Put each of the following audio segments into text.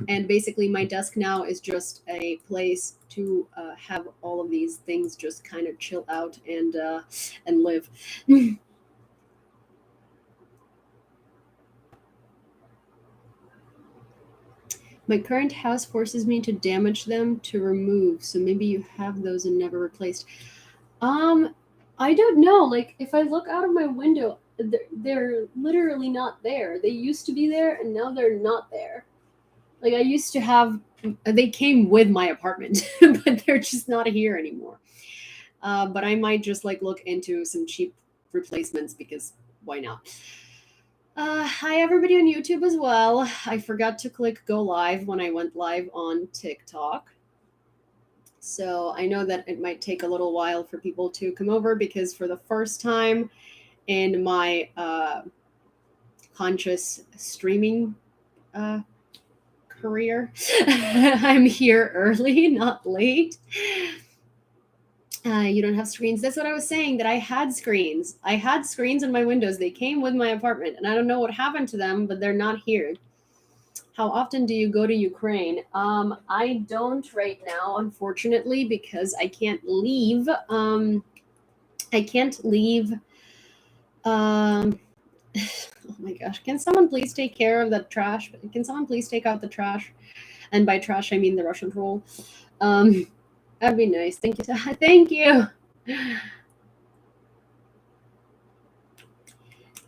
And basically my desk now is just a place to have all of these things just kind of chill out and live. My current house forces me to damage them to remove, so maybe you have those and never replaced. Um, I don't know. Like, if I look out of my window, they're literally not there. They used to be there, and now they're not there. Like, I used to have, they came with my apartment, but they're just not here anymore. But I might just like look into some cheap replacements because why not? Hi, everybody on YouTube as well. I forgot to click go live when I went live on TikTok. So I know that it might take a little while for people to come over because for the first time in my conscious streaming uh, career, I'm here early, not late. You don't have screens. That's what I was saying, that I had screens. I had screens in my windows. They came with my apartment, and I don't know what happened to them, but they're not here. How often do you go to Ukraine? I don't right now, unfortunately, because I can't leave. I can't leave. Oh my gosh. Can someone please take care of the trash? Can someone please take out the trash? And by trash, I mean the Russian troll. Um, that'd be nice. Thank you. Thank you.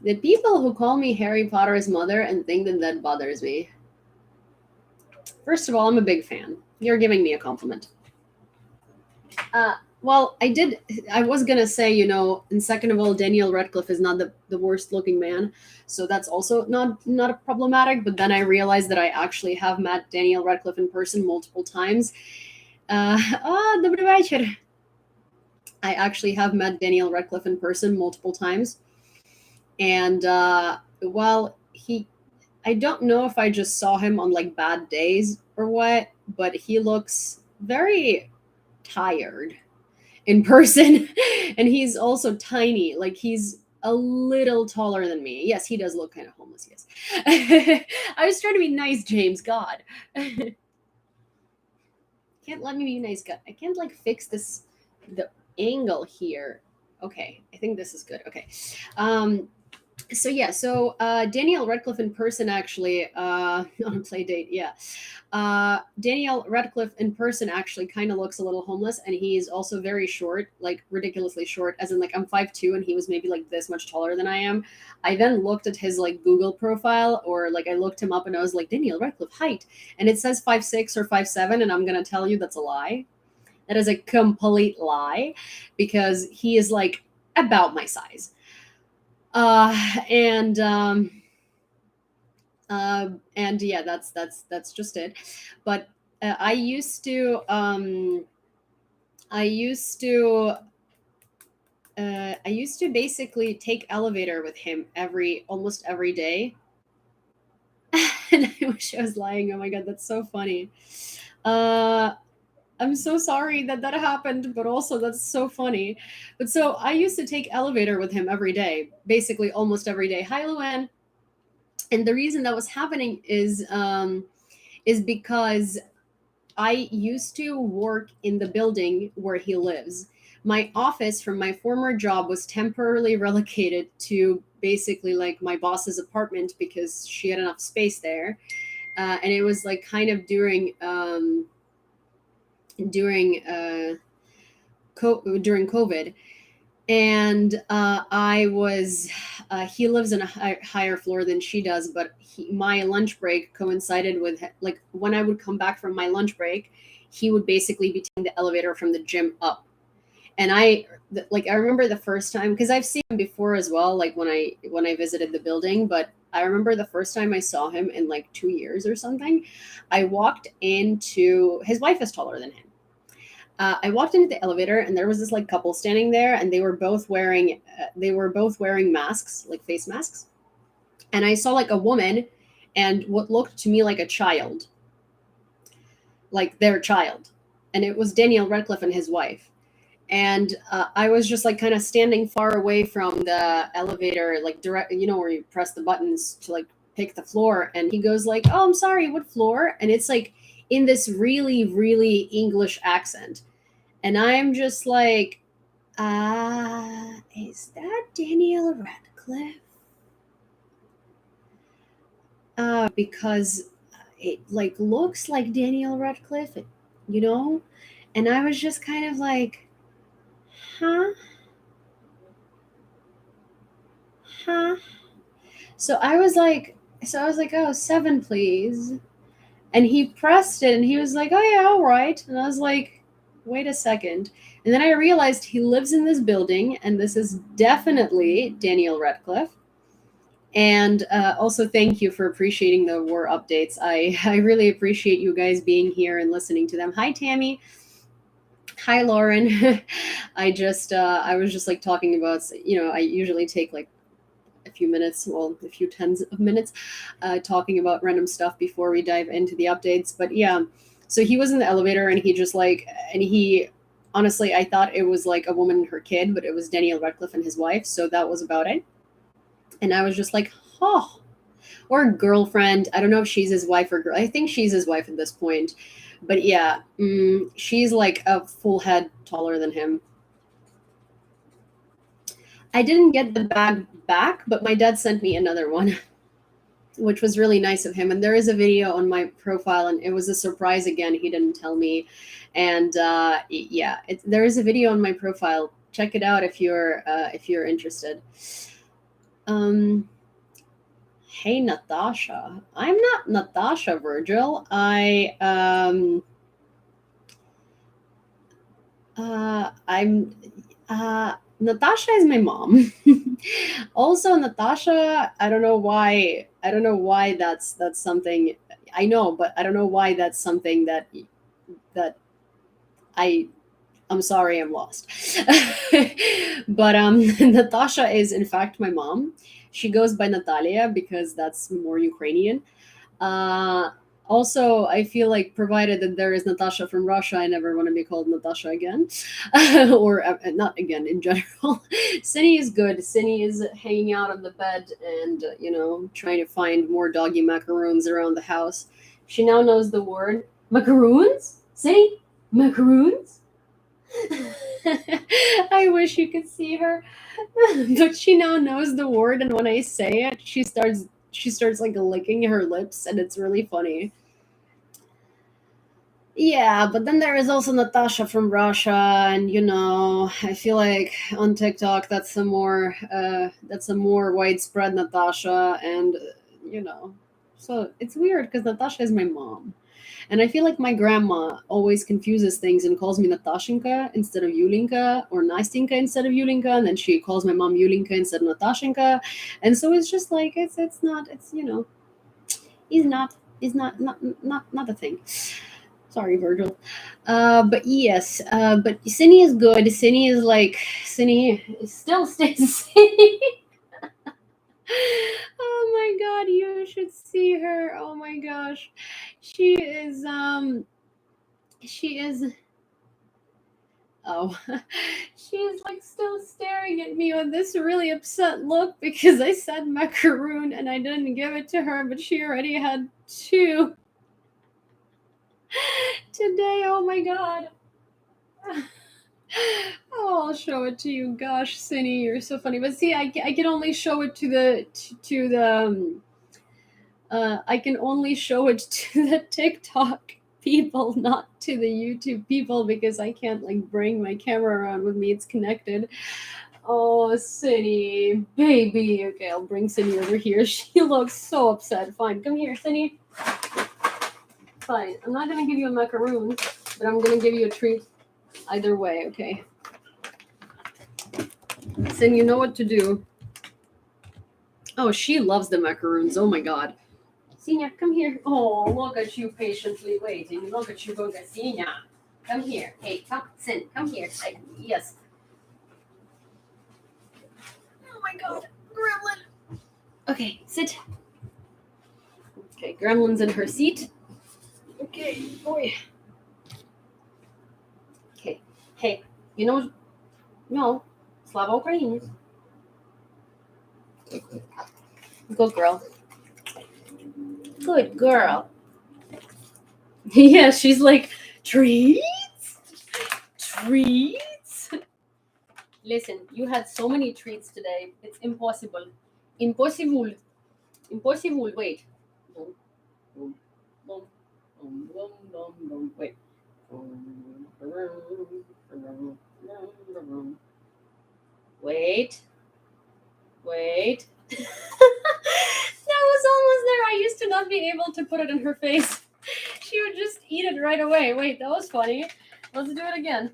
The people who call me Harry Potter's mother and think that that bothers me. First of all, I'm a big fan. You're giving me a compliment. Well, I was gonna say, and second of all, Daniel Radcliffe is not the worst looking man, so that's also not a problematic. But then I realized that I actually have met Daniel Radcliffe in person multiple times. Добрый вечер. I actually have met Daniel Radcliffe in person multiple times, and well, I don't know if I just saw him on like bad days or what, but he looks very tired in person. And he's also tiny. Like, he's a little taller than me. Yes, he does look kind of homeless. Yes. I was trying to be nice, James. God. Can't let me be nice. God. I can't like fix the angle here. Okay. I think this is good. Okay. So yeah, so Daniel Radcliffe in person actually on a play date, yeah. Daniel Radcliffe in person actually kind of looks a little homeless, and he's also very short, like ridiculously short. As in, like, I'm 5'2", and he was maybe like this much taller than I am. I then looked at his like Google profile, or like I looked him up, and I was like, Daniel Radcliffe height, and it says 5'6" or 5'7", and I'm gonna tell you that's a lie. That is a complete lie, because he is like about my size. And and yeah, that's just it. But I used to I used to basically take elevator with him almost every day. And I wish I was lying. Oh my god, that's so funny. uh I'm so sorry that that happened, but also that's so funny. But so I used to take elevator with him every day, basically almost every day. Hi, Luann. And the reason that was happening is because I used to work in the building where he lives. My office from my former job was temporarily relocated to basically like my boss's apartment because she had enough space there. And it was like kind of during COVID. And I was he lives in a higher floor than she does, but my lunch break coincided with like when I would come back from my lunch break, he would basically be taking the elevator from the gym up. And I remember the first time, because I've seen him before as well, like when I visited the building, but I remember the first time I saw him in like 2 years or something. I walked into His wife is taller than him. I walked into the elevator, and there was this like couple standing there, and they were both wearing masks, like face masks. And I saw like a woman and what looked to me like a child, like their child, and it was Daniel Radcliffe and his wife. And I was just like kind of standing far away from the elevator, like direct, where you press the buttons to like pick the floor, and he goes like, "Oh, I'm sorry, what floor?" And it's like in this really, really English accent. And I'm just like, is that Daniel Radcliffe? Because it like looks like Daniel Radcliffe, you know? And I was just kind of like, huh? Huh? So I was like, oh, 7, please. And he pressed it and he was like, oh, yeah, all right. And I was like, wait a second. And then I realized he lives in this building and this is definitely Daniel Radcliffe. And also, thank you for appreciating the war updates. I really appreciate you guys being here and listening to them. Hi, Tammy. Hi, Lauren. I was just like talking about, I usually take like a few minutes, well, a few tens of minutes, talking about random stuff before we dive into the updates. But yeah, so he was in the elevator and he honestly, I thought it was like a woman and her kid, but it was Daniel Radcliffe and his wife. So that was about it. And I was just like, oh, or girlfriend. I don't know if she's his wife or girl. I think she's his wife at this point. But yeah, she's like a full head taller than him. I didn't get the bag back, but my dad sent me another one, which was really nice of him. And there is a video on my profile, and it was a surprise again. He didn't tell me. And yeah, there is a video on my profile. Check it out if you're interested. Hey, Natasha. I'm not Natasha Virgil. I'm Natasha is my mom. Also, Natasha, I don't know why that's something I know, but I don't know why that's something that I I'm sorry, I'm lost. But Natasha is in fact my mom. She goes by Natalia because that's more Ukrainian. Uh, Also, I feel like provided that there is Natasha from Russia, I never want to be called Natasha again, or not again in general. Cindy is good. Cindy is hanging out on the bed and trying to find more doggy macaroons around the house. She now knows the word macaroons. Cindy, macaroons. I wish you could see her, but she now knows the word, and when I say it, she starts like licking her lips, and it's really funny. Yeah, but then there is also Natasha from Russia, and I feel like on TikTok that's a more widespread Natasha, and so it's weird because Natasha is my mom. And I feel like my grandma always confuses things and calls me Natashenka instead of Yulinka, or Nastinka instead of Yulinka, and then she calls my mom Yulinka instead of Natashenka. And so it's just like it's not he's not a thing. Sorry, Virgil. But yes, but Cine is good. Cine still stays Cine. Oh my god, you should see her. Oh my gosh. She is she is oh she's like still staring at me with this really upset look because I said macaroon and I didn't give it to her, but she already had two today. Oh my god. Oh, I'll show it to you. Gosh, Cindy, you're so funny. But see, I can only show it I can only show it to the TikTok people, not to the YouTube people, because I can't like bring my camera around with me. It's connected. Oh, Cindy, baby. Okay, I'll bring Cindy over here. She looks so upset. Fine, come here, Cindy. Fine. I'm not gonna give you a macaroon, but I'm gonna give you a treat. Either way, okay. Sin, you know what to do. Oh, she loves the macaroons. Oh my god. Sina, come here. Oh, look at you patiently waiting. Look at you, Goga. Sina, come here. Hey, come, Sin, come here. Yes. Oh my god, Gremlin. Okay, sit. Okay, Gremlin's in her seat. Okay, boy. Okay, hey, no, Slava Ukrainians. Good girl. Good girl. Yeah, she's like, treats? Treats? Listen, you had so many treats today. It's impossible. Impossible. Impossible. Wait. Boom, boom, boom, boom, boom, boom, boom. Wait. Wait. Wait. That was almost there. I used to not be able to put it in her face. She would just eat it right away. Wait, that was funny. Let's do it again.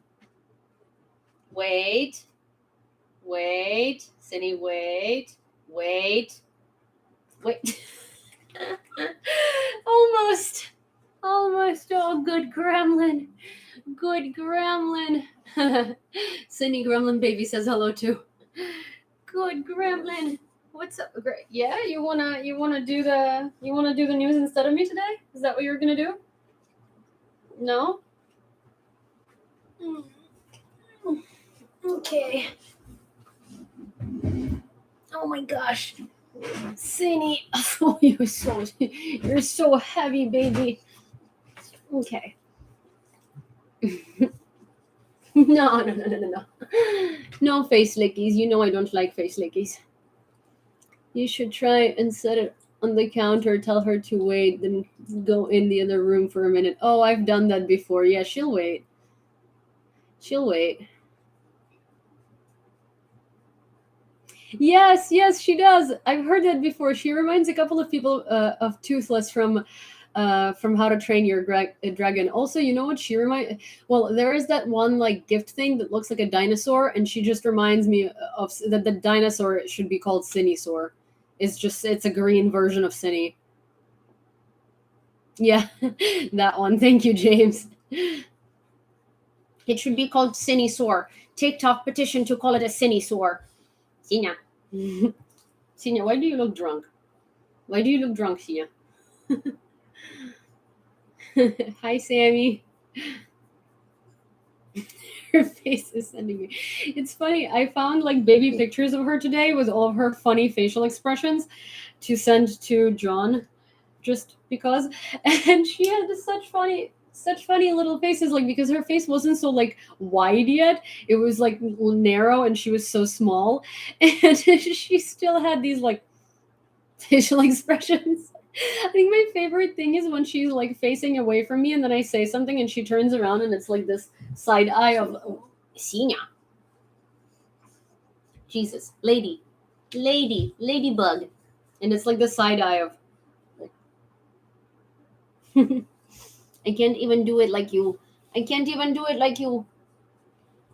Wait. Wait. Cindy, wait. Wait. Wait. Almost. Almost. Oh, good gremlin. Good gremlin. Cindy Gremlin Baby says hello too. Good gremlin. What's up? Great. Yeah, you wanna do the news instead of me today? Is that what you're gonna do? No? Okay. Oh my gosh. Cindy. Oh, you're so heavy, baby. Okay. No. No face lickies. You know I don't like face lickies. You should try and set it on the counter, tell her to wait, then go in the other room for a minute. Oh, I've done that before. Yeah, she'll wait. She'll wait. Yes, she does. I've heard that before. She reminds a couple of people of Toothless from How to Train Your Dragon. Also, you know what she remind? Well, there is that one like gift thing that looks like a dinosaur, and she just reminds me of that the dinosaur should be called Cinesaur. It's a green version of Cine. Yeah, that one. Thank you, James. It should be called Cinesaur. TikTok petition to call it a Cinesaur. Sina. Sina, why do you look drunk? Why do you look drunk, Sina? Hi, Sammy. Her face is sending me. It's funny. I found like baby pictures of her today with all of her funny facial expressions to send to John, just because. And she had such funny little faces, like because her face wasn't so like wide yet. It was like narrow, and she was so small, and she still had these like facial expressions. I think my favorite thing is when she's like facing away from me and then I say something and she turns around and it's like this side eye of Sina. Jesus, ladybug. And it's like the side eye of I can't even do it like you. I can't even do it like you.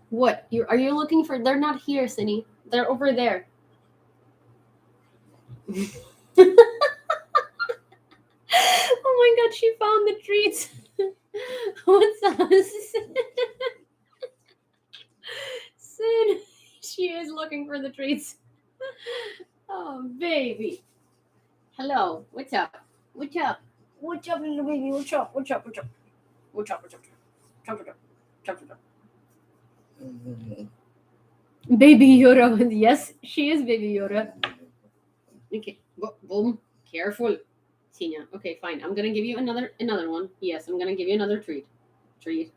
What? Are you looking for? They're not here, Cindy. They're over there. Oh my god, she found the treats. What's up? Sid, she is looking for the treats. Oh, baby. Hello. What's up? What's up? What's up, little baby? What's up? What's up? What's up? What's up? What's up? What's up? What's up? Baby Yoda. Yes, she is Baby Yoda. Okay. Boom. Careful. Tina. Okay, fine. I'm gonna give you another one. Yes, I'm gonna give you another treat. Treat.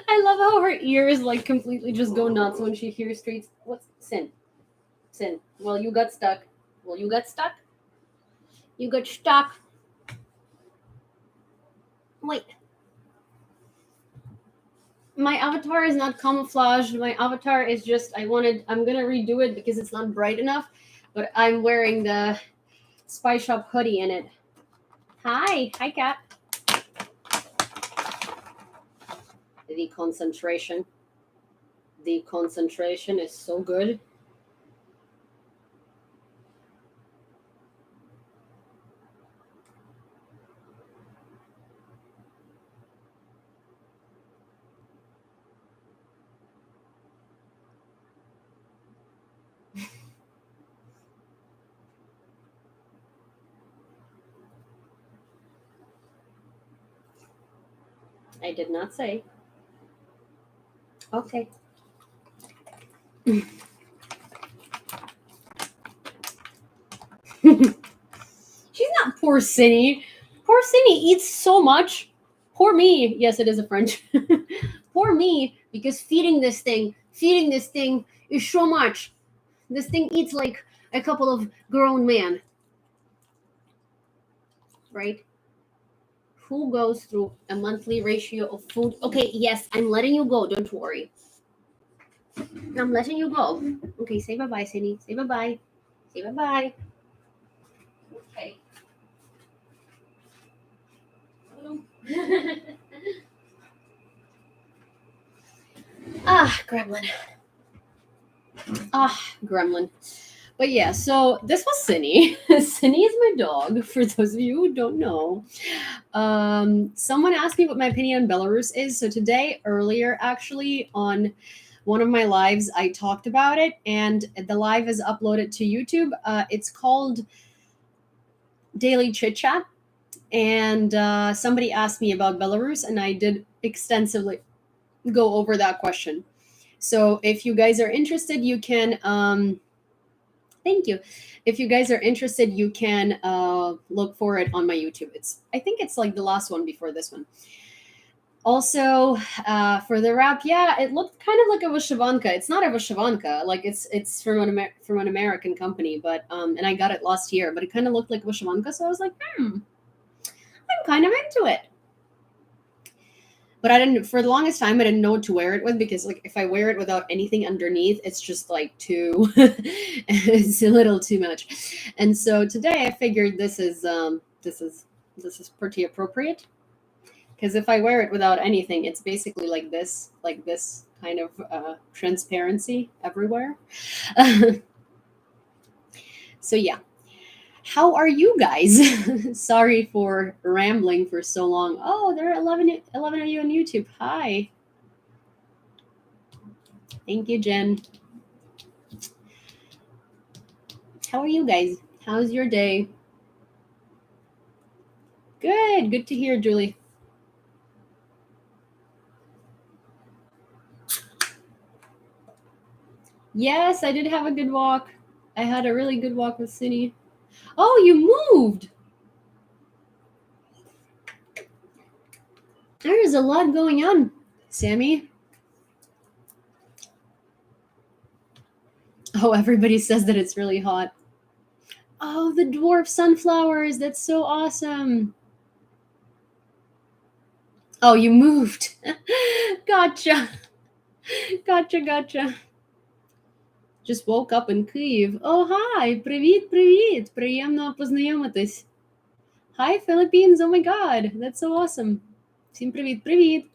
I love how her ears like completely just go nuts when she hears treats. What's Sin? Well, you got stuck. You got stuck. Wait. My avatar is not camouflaged. My avatar is just I'm gonna redo it because it's not bright enough, but I'm wearing the Spy Shop hoodie in it. Hi, cat. The concentration is so good. I did not say. Okay. Poor Cindy. Poor Cindy eats so much. Poor me. Yes, it is a French. Poor me, because feeding this thing is so much. This thing eats like a couple of grown men, right? Who goes through a monthly ratio of food? Okay, yes, I'm letting you go. Don't worry. I'm letting you go. Okay, say bye bye, Cindy. Say bye bye. Say bye bye. Okay. Gremlin. Gremlin. But yeah, so this was Cindy. Cindy is my dog, for those of you who don't know. Someone asked me what my opinion on Belarus is. So today, earlier actually, on one of my lives, I talked about it, and the live is uploaded to YouTube. It's called Daily Chit Chat. And somebody asked me about Belarus, and I did extensively go over that question. So if you guys are interested, you can. Thank you. If you guys are interested, you can look for it on my YouTube. I think it's like the last one before this one. Also, for the wrap, yeah, it looked kind of like a vyshyvanka. It's not a vyshyvanka, like it's from an American company, but and I got it last year, but it kind of looked like vyshyvanka, so I was like, I'm kind of into it. But I didn't, for the longest time, I didn't know what to wear it with, because like if I wear it without anything underneath, it's just like it's a little too much. And so today I figured this is pretty appropriate, because if I wear it without anything, it's basically like this kind of transparency everywhere. So yeah. How are you guys? Sorry for rambling for so long. Oh, there are 11 of you on YouTube. Hi. Thank you, Jen. How are you guys? How's your day? Good. Good to hear, Julie. Yes, I did have a good walk. I had a really good walk with Cindy. Oh, you moved. There is a lot going on, Sammy. Oh, everybody says that it's really hot. Oh, the dwarf sunflowers. That's so awesome. Oh, you moved. Gotcha. Gotcha. Just woke up in Kyiv. Oh, hi. Привіт. Приємно познайомитись. Hi, Philippines. Oh my God. That's so awesome. Всім привіт.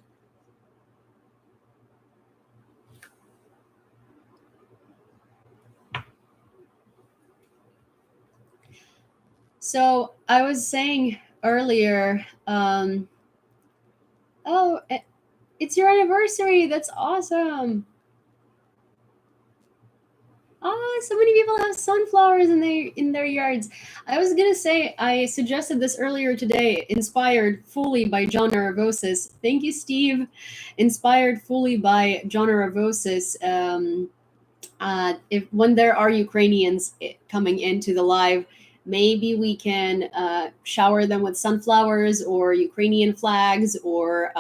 So I was saying earlier, oh, it's your anniversary. That's awesome. Oh, so many people have sunflowers in their yards. I was gonna say, I suggested this earlier today, inspired fully by John Aravosis. Thank you, Steve. Inspired fully by John Aravosis. If when there are Ukrainians coming into the live, maybe we can shower them with sunflowers or Ukrainian flags or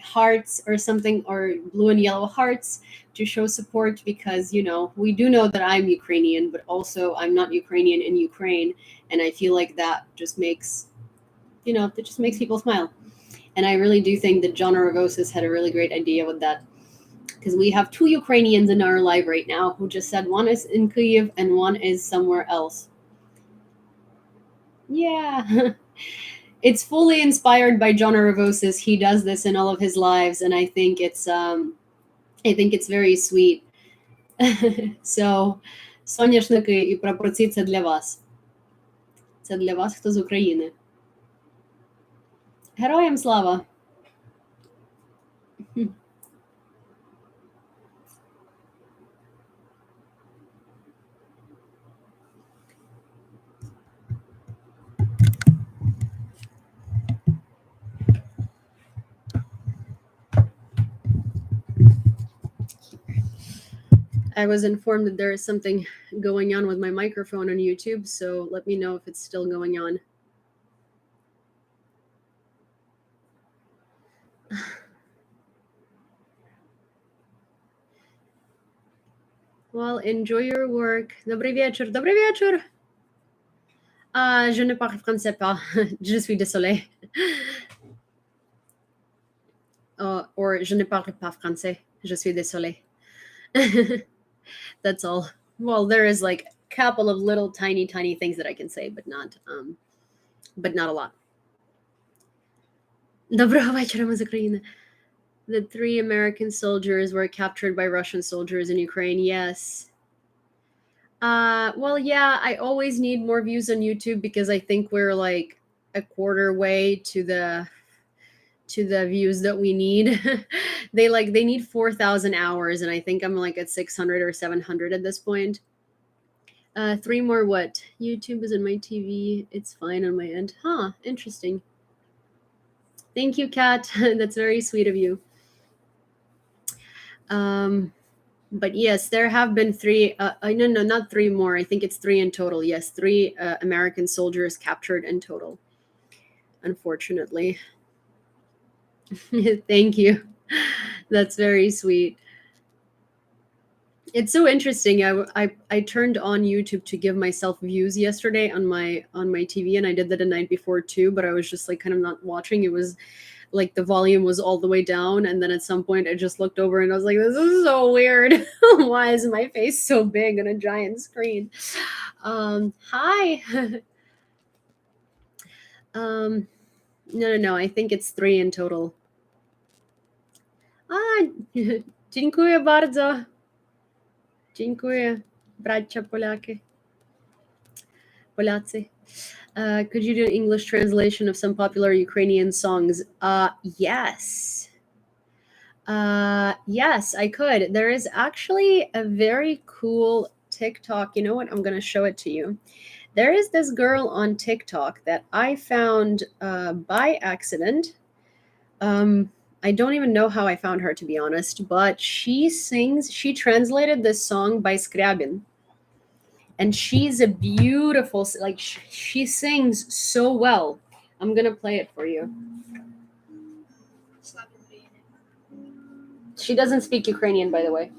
hearts or something, or blue and yellow hearts, to show support, because we do know that I'm Ukrainian, but also I'm not Ukrainian in Ukraine, and I feel like that just makes people smile. And I really do think that John Aravosis had a really great idea with that, because we have 2 Ukrainians in our live right now who just said one is in Kyiv and one is somewhere else. Yeah. It's fully inspired by John Aravosis. He does this in all of his lives, and I think it's very sweet. So, соняшники і прапорці – це для вас. Це для вас, хто з України. Героям слава! I was informed that there is something going on with my microphone on YouTube, so let me know if it's still going on. Well, enjoy your work. Добрый вечер. Добрый вечер. Je ne parle français pas. Je suis désolée. Or je ne parle pas français. Je suis désolée. That's all. Well, there is like a couple of little tiny things that I can say, but not a lot. Доброго вечора, ми з України. The 3 American soldiers were captured by Russian soldiers in Ukraine. Yes. Well, yeah, I always need more views on YouTube because I think we're like a quarter way to the views that we need. they need 4,000 hours, and I think I'm like at 600 or 700 at this point. 3 more what? YouTube is in my TV. It's fine on my end. Huh, interesting. Thank you, Kat. That's very sweet of you. But yes, there have been 3. No, not 3 more. I think it's 3 in total. Yes, 3 American soldiers captured in total. Unfortunately. Thank you. That's very sweet. It's so interesting. I turned on YouTube to give myself views yesterday on my TV, and I did that the night before too. But I was just like kind of not watching. It was like the volume was all the way down, and then at some point I just looked over and I was like, this is so weird. Why is my face so big on a giant screen? Hi. No, I think it's 3 in total. Dziękuję bardzo. Dziękuję, bracia Polacy. Could you do an English translation of some popular Ukrainian songs? Yes. Yes, I could. There is actually a very cool TikTok. You know what? I'm going to show it to you. There is this girl on TikTok that I found by accident. I don't even know how I found her, to be honest, but she translated this song by Scriabin. And she's a beautiful, like she sings so well. I'm gonna play it for you. She doesn't speak Ukrainian, by the way.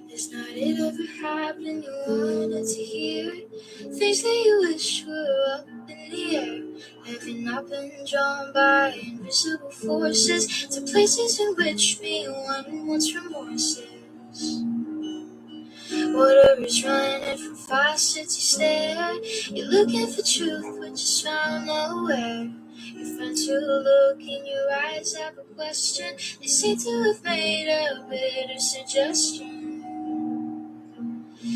It's not it ever happened, you wanted to hear things that you wish were up in the air. Have you not been drawn by invisible forces to places in which being one wants remorses? Water is running from faucets, you stare. You're looking for truth, but just found nowhere. Your friends who look in your eyes have a question. They seem to have made a bitter suggestion.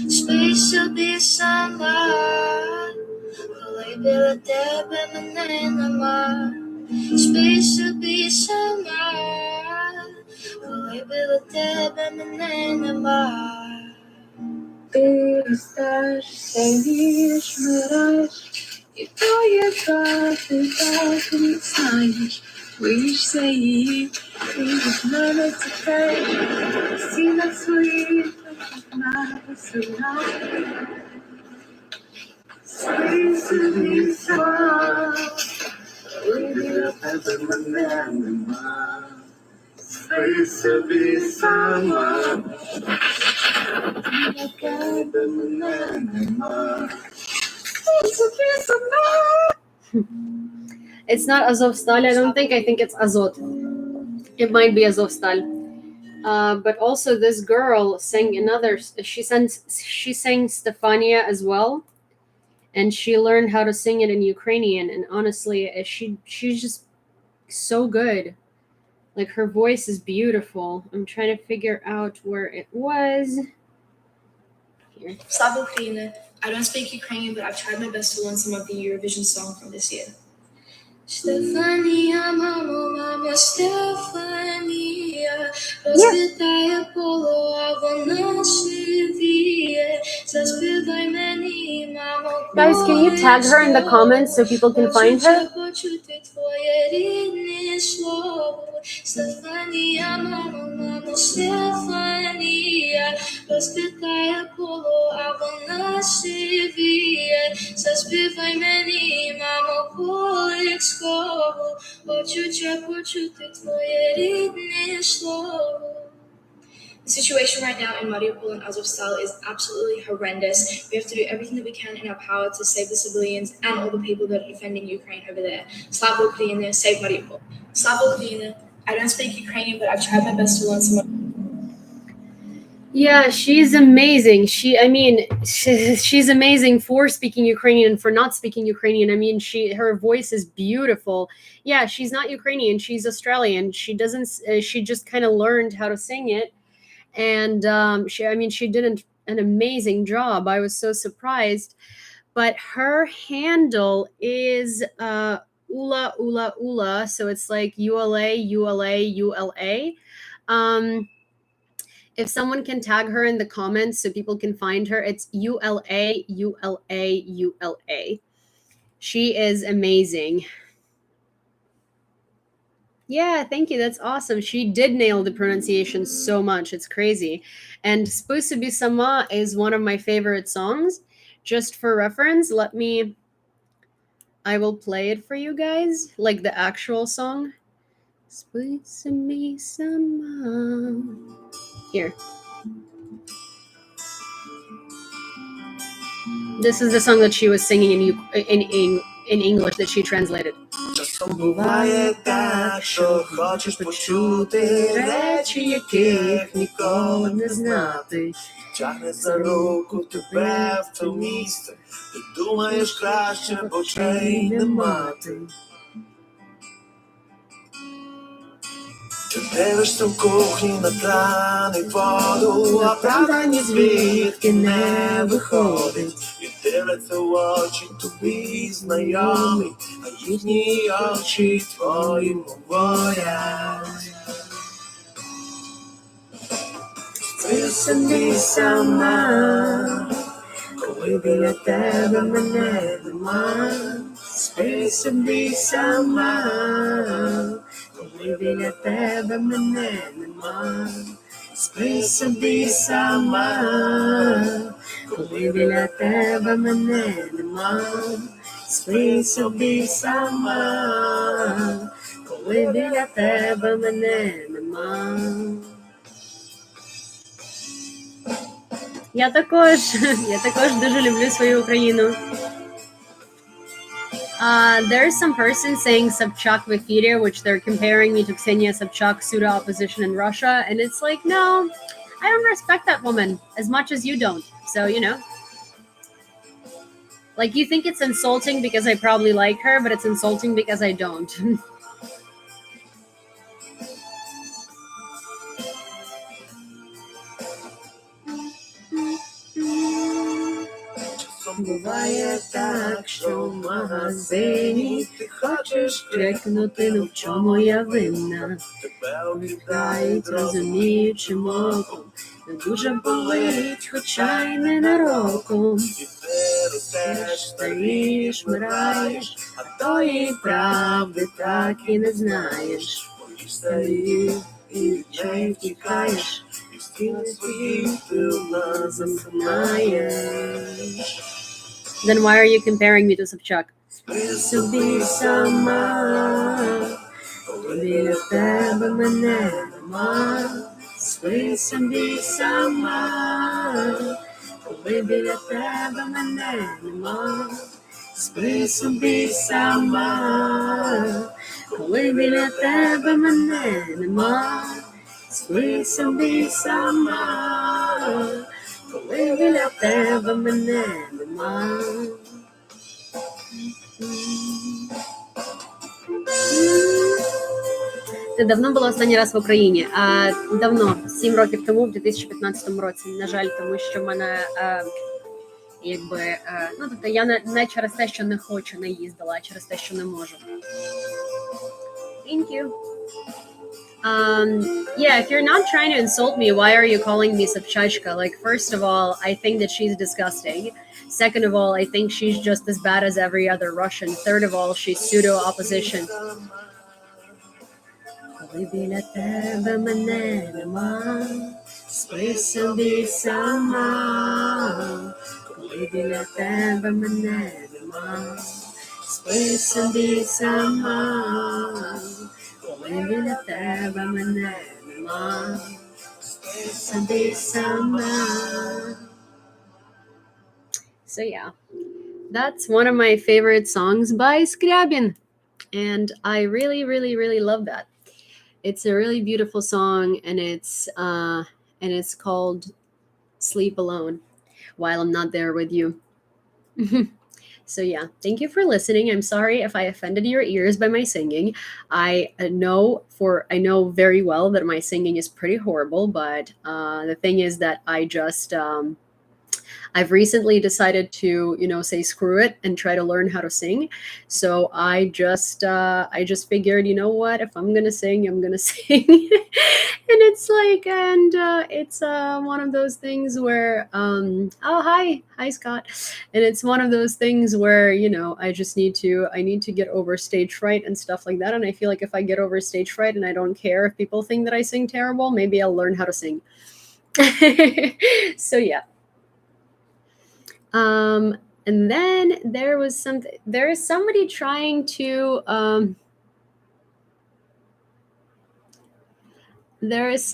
Space will be summer. Bila tebe мене нема. Space will be summer. Bila tebe мене нема. Ти ростеш, сяєш, вмираєш, і твоє ти так не знаєш. Боїшся її, і від мене тікаєш, стіна своїх, на посилах. Space will be summer. Bila tebe мене нема. Space will be summer. It's not Azovstal. I don't think. I think it's Azot. It might be Azovstal. But also this girl sang another. She sang Stefania as well, and she learned how to sing it in Ukrainian. And honestly, she's just so good. Like her voice is beautiful. I'm trying to figure out where it was. Here. Slava Ukraine. I don't speak Ukrainian, but I've tried my best to learn some of the Eurovision song from this year. Stefania, mama, Stefania, rozpytaj Apollo, a вона живіє, заспівай мені, мамо. Guys, can you tag her in the comments so people can find her? Стефанія, мамо, Стефанія, розпитає коло, а вона сивіє. Заспівай мені, мамо, колискову, хочу я почути твоє рідне слово. The situation right now in Mariupol and Azovstal is absolutely horrendous. We have to do everything that we can in our power to save the civilians and all the people that are defending Ukraine over there. Slava Ukraine, save Mariupol. Slava Ukraine. I don't speak Ukrainian, but I've tried my best to learn some. Yeah, she's amazing. She's amazing for speaking Ukrainian and for not speaking Ukrainian. I mean, her voice is beautiful. Yeah, she's not Ukrainian. She's Australian. She doesn't. She just kind of learned how to sing it, and she did an amazing job. I was so surprised. But her handle is Ula Ula Ula, so it's like ULA ULA ULA. If someone can tag her in the comments so people can find her, it's ULA ULA ULA. She is amazing. Yeah, thank you. That's awesome. She did nail the pronunciation so much. It's crazy. And Spusubi Sama is one of my favorite songs. Just for reference, I will play it for you guys, like the actual song. Spusubi Sama. Here. This is the song that she was singing in English that she translated. Часом буває так, що хочеш почути речі, яких ніколи не знати. Тягне за руку тебе в то місце, ти думаєш краще, б очей не мати. Ти дивишся в кухні на кран і воду, а правда ні звідки не виходить. І дивляться в очі тобі знайомі, а їхні очі твої говорять. Спи собі сама, коли біля тебе мене нема. Спи собі сама, коли біля тебе мене нема. Спи собі сама, коли біля тебе мене нема. Спи собі сама, коли біля тебе мене нема. Я також дуже люблю свою Україну. There's some person saying Sobchak Vefire, which they're comparing me to Ksenia Sobchak, pseudo opposition in Russia, and it's like, no, I don't respect that woman as much as you don't. So, like, you think it's insulting because I probably like her, but it's insulting because I don't. Буває так, що в магазині ти хочеш крикнути, ну в чому я винна. Тебе обідають розуміючим оком, не дуже болить, хоча й ненароком. І ти ростеш, старієш, вмираєш, а тої правди так і не знаєш. Бо і старієш, і від неї втікаєш, і стіни свої ти в нас замкнаєш. Then why are you comparing me to Sobchak? Спи собі сама, коли біля тебе мене нема. Спи собі сама, коли біля тебе мене нема. Спи собі сама, коли біля тебе мене нема. Спи собі сама, коли біля тебе мене нема. Ти давно була останній раз в Україні? Давно, 7 років тому, в 2015 році. На жаль, тому що в мене, тобто я не через те, що не хочу, не їздила, а через те, що не можу. Thank you. Yeah, if you're not trying to insult me, why are you calling me Sobchachka? Like, first of all, I think that she's disgusting. Second of all, I think she's just as bad as every other Russian. Third of all, she's pseudo-opposition. коли біля тебе мене нема, спи собі сама, коли біля тебе мене нема, спи собі сама, коли біля тебе мене нема, спи собі сама. So yeah, that's one of my favorite songs by Scriabin. And I really, really, really love that. It's a really beautiful song, and it's called "Sleep Alone" while I'm not there with you. So yeah, thank you for listening. I'm sorry if I offended your ears by my singing. I know very well that my singing is pretty horrible, but the thing is that I've recently decided to, say screw it and try to learn how to sing. So I just figured, you know what? If I'm gonna sing, I'm gonna sing. And it's one of those things where, oh hi Scott, and it's one of those things where I need to get over stage fright and stuff like that. And I feel like if I get over stage fright and I don't care if people think that I sing terrible, maybe I'll learn how to sing. So yeah. And then there is somebody trying to there's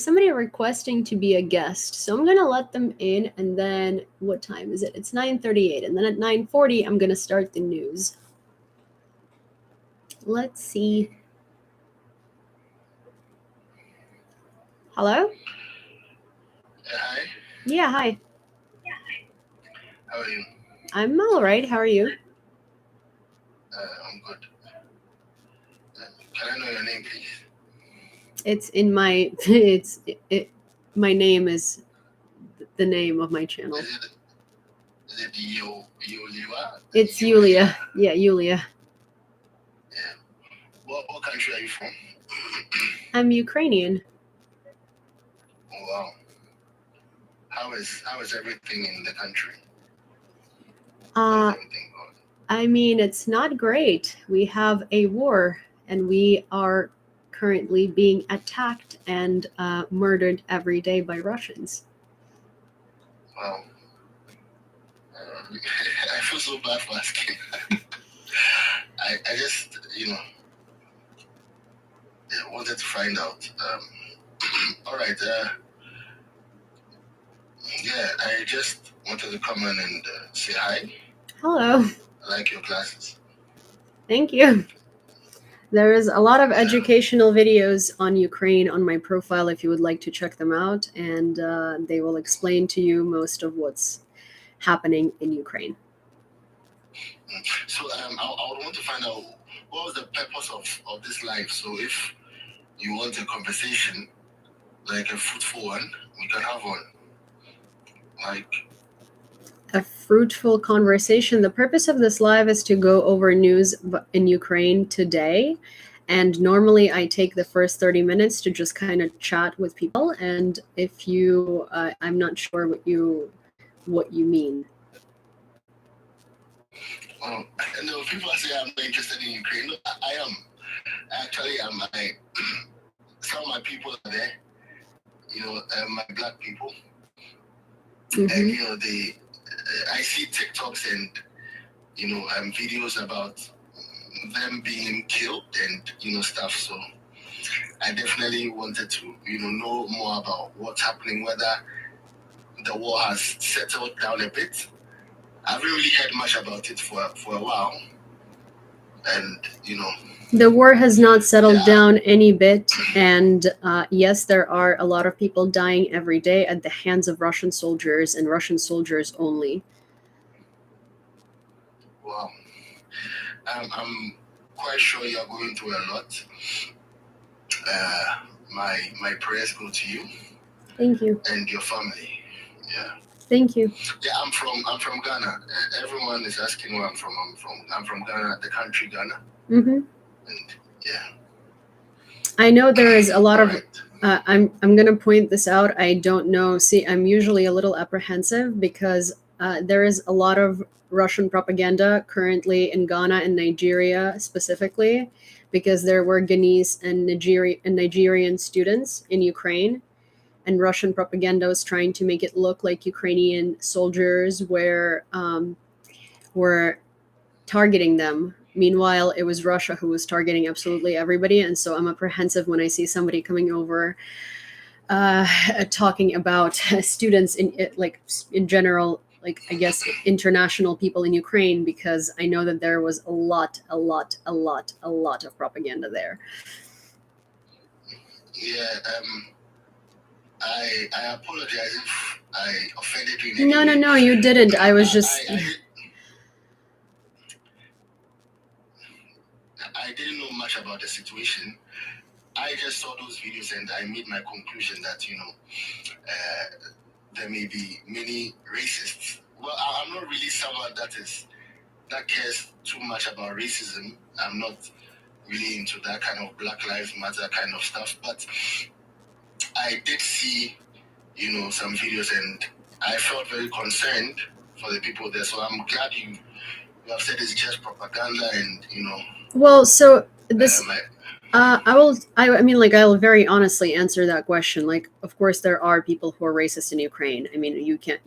somebody requesting to be a guest, so I'm gonna let them in. And then what time is it? It's 9:38, and then at 9:40 I'm gonna start the news. Let's see. Hello? Hi. Yeah, hi. How are you? I'm all right. How are you? I'm good. Can I know your name, please? It's in my my name is the name of my channel. Is it Yulia? It's Yulia. Yeah, Yulia. Yeah. What country are you from? I'm Ukrainian. Oh, wow. How is everything in the country? How is everything going? I mean, it's not great. We have a war, and we are currently being attacked and murdered every day by Russians. Wow. I feel so bad for asking. I just, wanted to find out. All right. Yeah, I just wanted to come in and say hi. Hello. I like your classes. Thank you. There is a lot of educational videos on Ukraine on my profile if you would like to check them out, and they will explain to you most of what's happening in Ukraine. So I would want to find out what was the purpose of this live. So if you want a conversation, like a fruitful one, we can have one. Like a fruitful conversation. The purpose of this live is to go over news in Ukraine today. And normally I take the first 30 minutes to just kind of chat with people. And if you, I'm not sure what you mean. Well, people say I'm not interested in Ukraine. No, I am. Actually, some of my people are there. My black people. Mm-hmm. And I see TikToks and videos about them being killed and stuff. So I definitely wanted to know more about what's happening, whether the war has settled down a bit. I haven't really heard much about it for a while, and the war has not settled down any bit. And yes, there are a lot of people dying every day at the hands of Russian soldiers and Russian soldiers only. Wow. I'm quite sure you're going through a lot. My prayers go to you. Thank you. And your family. Yeah. Thank you. Yeah, I'm from Ghana. Everyone is asking where I'm from. I'm from Ghana, the country Ghana. Mm-hmm. And yeah. I know there is a lot of. Right. I'm going to point this out. I don't know. See, I'm usually a little apprehensive because there is a lot of Russian propaganda currently in Ghana and Nigeria specifically, because there were Ghanese and Nigerian students in Ukraine, and Russian propaganda was trying to make it look like Ukrainian soldiers were targeting them. Meanwhile, it was Russia who was targeting absolutely everybody, and so I'm apprehensive when I see somebody coming over talking about students in general, like I guess international people in Ukraine, because I know that there was a lot of propaganda there. Yeah, I apologize if I offended you in any way. No, you didn't. I was just. I didn't know much about the situation. I just saw those videos and I made my conclusion that, there may be many racists. Well, I'm not really someone that cares too much about racism. I'm not really into that kind of Black Lives Matter kind of stuff. But I did see, some videos, and I felt very concerned for the people there. So I'm glad you have said it's just propaganda, and Well, so this. I'll very honestly answer that question. Like, of course, there are people who are racist in Ukraine. I mean, you can't,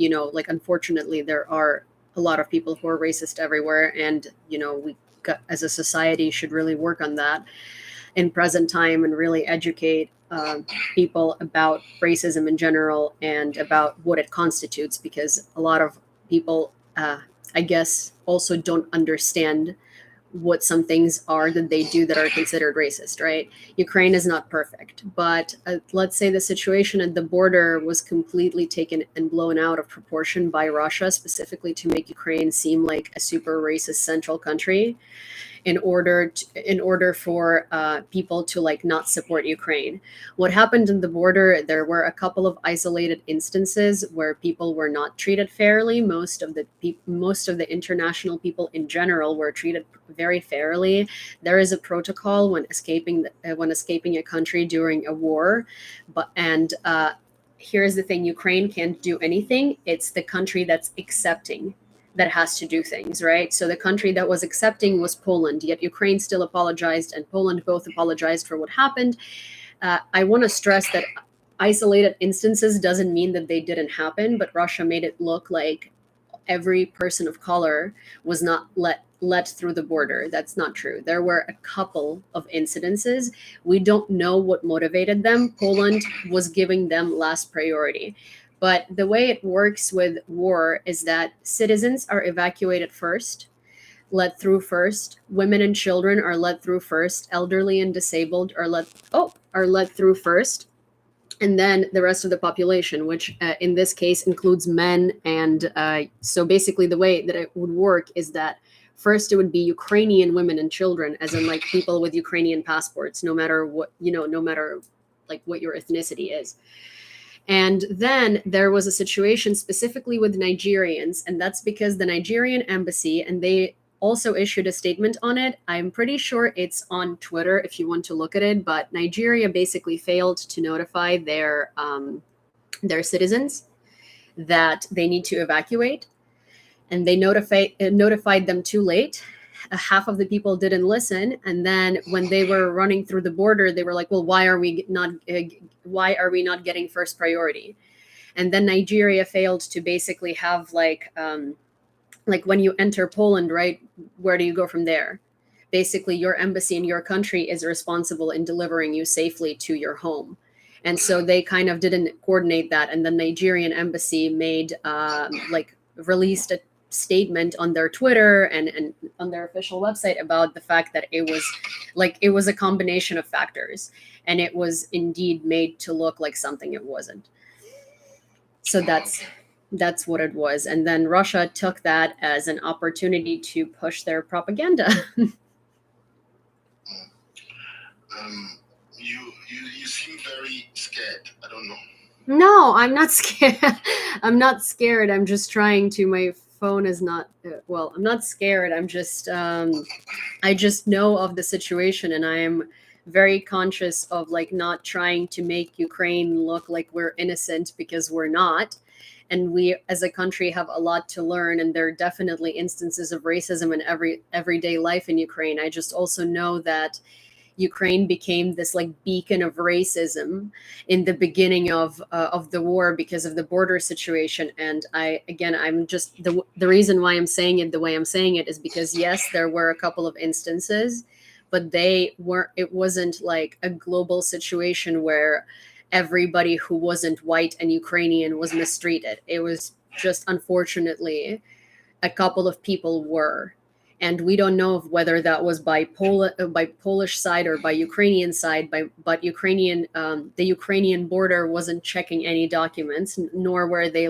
unfortunately, there are a lot of people who are racist everywhere. And, as a society, should really work on that in present time and really educate people about racism in general and about what it constitutes, because a lot of people, I guess, also don't understand what some things are that they do that are considered racist, right? Ukraine is not perfect, but let's say the situation at the border was completely taken and blown out of proportion by Russia, specifically to make Ukraine seem like a super racist central country, in order for people to not support Ukraine. What happened in the border? There were a couple of isolated instances where people were not treated fairly. Most of the international people in general were treated very fairly. There is a protocol when escaping a country during a war, here's the thing: Ukraine can't do anything. It's the country that's accepting that has to do things, right? So the country that was accepting was Poland, yet Ukraine still apologized and Poland both apologized for what happened. I want to stress that isolated instances doesn't mean that they didn't happen, but Russia made it look like every person of color was not let through the border. That's not true. There were a couple of incidences. We don't know what motivated them. Poland was giving them last priority. But the way it works with war is that citizens are evacuated first, let through first. Women and children are let through first. Elderly and disabled are let through first. And then the rest of the population, which in this case includes men. And so basically the way that it would work is that first it would be Ukrainian women and children, as in people with Ukrainian passports, no matter what your ethnicity is. And then there was a situation specifically with Nigerians, and that's because the Nigerian embassy, and they also issued a statement on it. I'm pretty sure it's on Twitter if you want to look at it, but Nigeria basically failed to notify their citizens that they need to evacuate, and they notified them too late. Half of the people didn't listen, and then when they were running through the border, they were like, well, why are we not getting first priority? And then Nigeria failed to basically have when you enter Poland, right, where do you go from there? Basically your embassy in your country is responsible in delivering you safely to your home. And so they kind of didn't coordinate that, and the Nigerian embassy released a statement on their Twitter and on their official website about the fact that it was a combination of factors, and it was indeed made to look like something it wasn't. So that's what it was. And then Russia took that as an opportunity to push their propaganda. You seem very scared. I don't know. No, I'm not scared. I'm not scared. I'm just trying to. My phone is not. I'm not scared. I'm just. I just know of the situation, and I am very conscious of like not trying to make Ukraine look like we're innocent, because we're not. And we as a country have a lot to learn, and there are definitely instances of racism in everyday life in Ukraine. I just also know that Ukraine became this like beacon of racism in the beginning of the war because of the border situation. And I'm just the reason why I'm saying it the way I'm saying it is because yes, there were a couple of instances, but they weren't. It wasn't like a global situation where everybody who wasn't white and Ukrainian was mistreated. It was just unfortunately a couple of people were, and we don't know of whether that was by Polish side or by Ukrainian side. But the Ukrainian border wasn't checking any documents, nor were they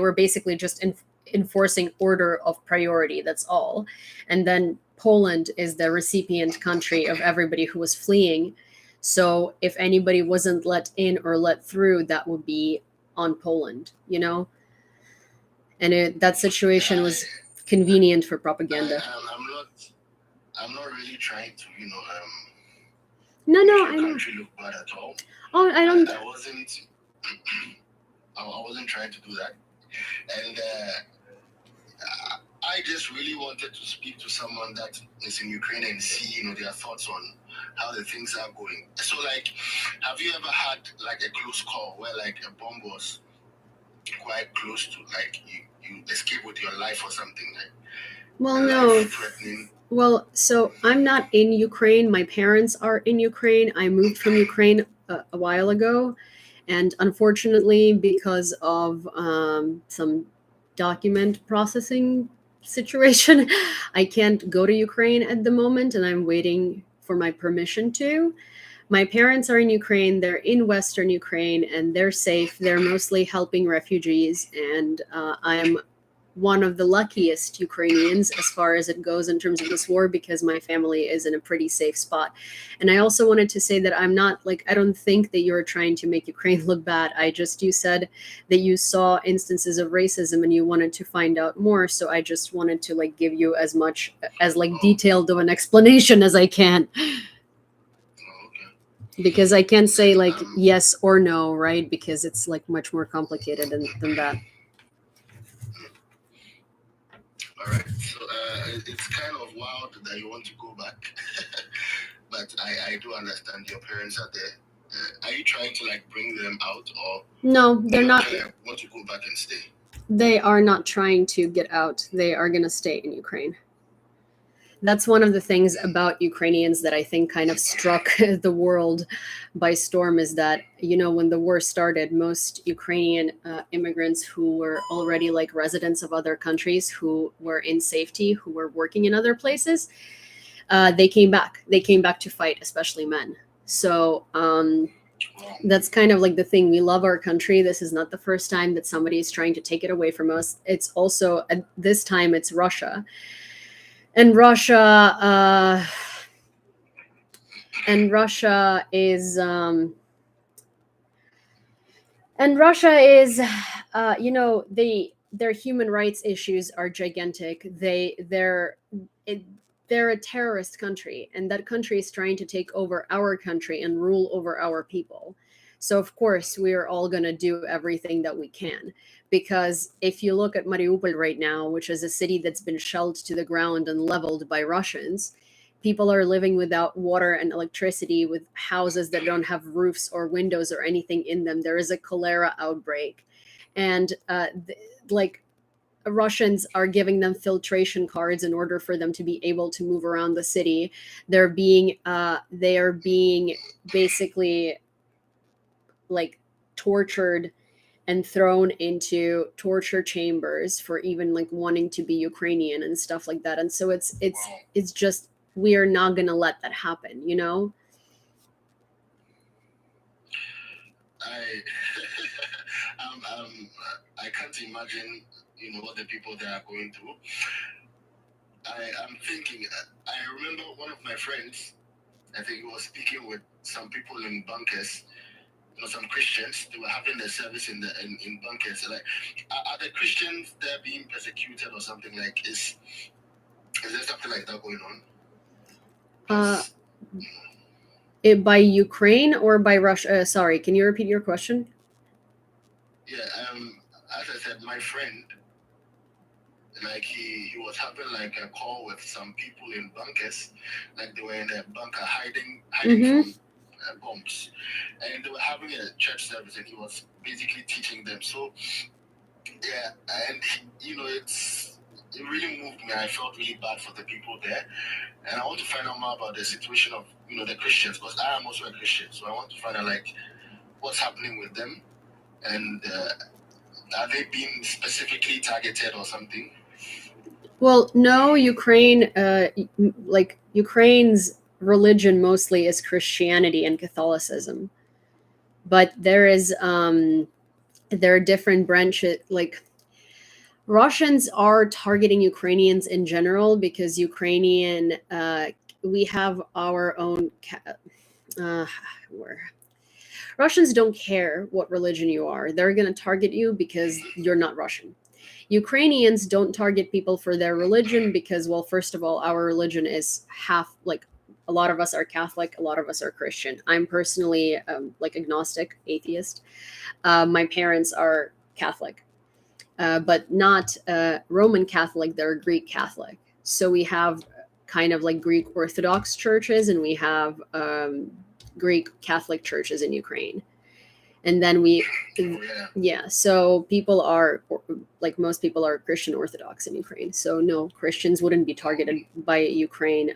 were basically just enforcing order of priority. That's all. And then Poland is the recipient country of everybody who was fleeing. So if anybody wasn't let in or let through, that would be on Poland, you know? And that situation was convenient for propaganda. I'm not really trying to, No, make I your know. country look bad at all. Oh, I don't. I wasn't trying to do that. And I just really wanted to speak to someone that is in Ukraine and see, their thoughts on how the things are going. So, like, have you ever had like a close call where like a bomb was quite close to, like, you escape with your life or something, like? Well, no. Threatening. Well, so I'm not in Ukraine. My parents are in Ukraine. I moved from Ukraine a while ago, and unfortunately, because of some document processing situation, I can't go to Ukraine at the moment, and I'm waiting for my permission to. My parents are in Ukraine. They're in Western Ukraine, and they're safe. They're mostly helping refugees, and I'm one of the luckiest Ukrainians as far as it goes in terms of this war, because my family is in a pretty safe spot. And I also wanted to say that I'm not like, I don't think that you're trying to make Ukraine look bad. You said that you saw instances of racism and you wanted to find out more. So I just wanted to like give you as much as like detailed of an explanation as I can. Because I can't say like yes or no, right? Because it's like much more complicated than that. All right. So it's kind of wild that you want to go back, but I do understand your parents are there. Are you trying to like bring them out, or no? They're not. Want to go back and stay? They are not trying to get out. They are going to stay in Ukraine. That's one of the things about Ukrainians that I think kind of struck the world by storm, is that, when the war started, most Ukrainian immigrants who were already like residents of other countries, who were in safety, who were working in other places, they came back. They came back to fight, especially men. So that's kind of like the thing. We love our country. This is not the first time that somebody is trying to take it away from us. It's also, this time it's Russia. And Russia is their human rights issues are gigantic. They're a terrorist country, and that country is trying to take over our country and rule over our people. So of course we are all going to do everything that we can, because if you look at Mariupol right now, which is a city that's been shelled to the ground and leveled by Russians, people are living without water and electricity, with houses that don't have roofs or windows or anything in them. There is a cholera outbreak, and Russians are giving them filtration cards in order for them to be able to move around the city. They are being basically like tortured and thrown into torture chambers for even like wanting to be Ukrainian and stuff like that. And so it's just, we are not going to let that happen, I can't imagine, what the people there are going through. I'm thinking, I remember one of my friends, I think he was speaking with some people in bunkers, some Christians. They were having their service in bunkers. Like, are the Christians there being persecuted or something? Like, is there something like that going on? By Ukraine or by Russia? Sorry, can you repeat your question? Yeah, as I said, my friend, like he was having like a call with some people in bunkers, like they were in a bunker hiding Mhm. from bombs, and they were having a church service, and he was basically teaching them. So yeah, and you know, it really moved me. I felt really bad for the people there, and I want to find out more about the situation of the Christians, because I am also a Christian, so I want to find out like what's happening with them, and are they being specifically targeted or something? Well, no, Ukraine, like Ukraine's religion mostly is Christianity and Catholicism, but there are different branches. Like Russians are targeting Ukrainians in general because we have our own. Where Russians don't care what religion you are; they're going to target you because you're not Russian. Ukrainians don't target people for their religion because, well, first of all, our religion is half like a lot of us are Catholic, a lot of us are Christian. I'm personally like agnostic, atheist. My parents are Catholic, but not Roman Catholic, they're Greek Catholic. So we have kind of like Greek Orthodox churches and we have Greek Catholic churches in Ukraine. And then yeah, so people are like most people are Christian Orthodox in Ukraine. So no, Christians wouldn't be targeted by Ukraine.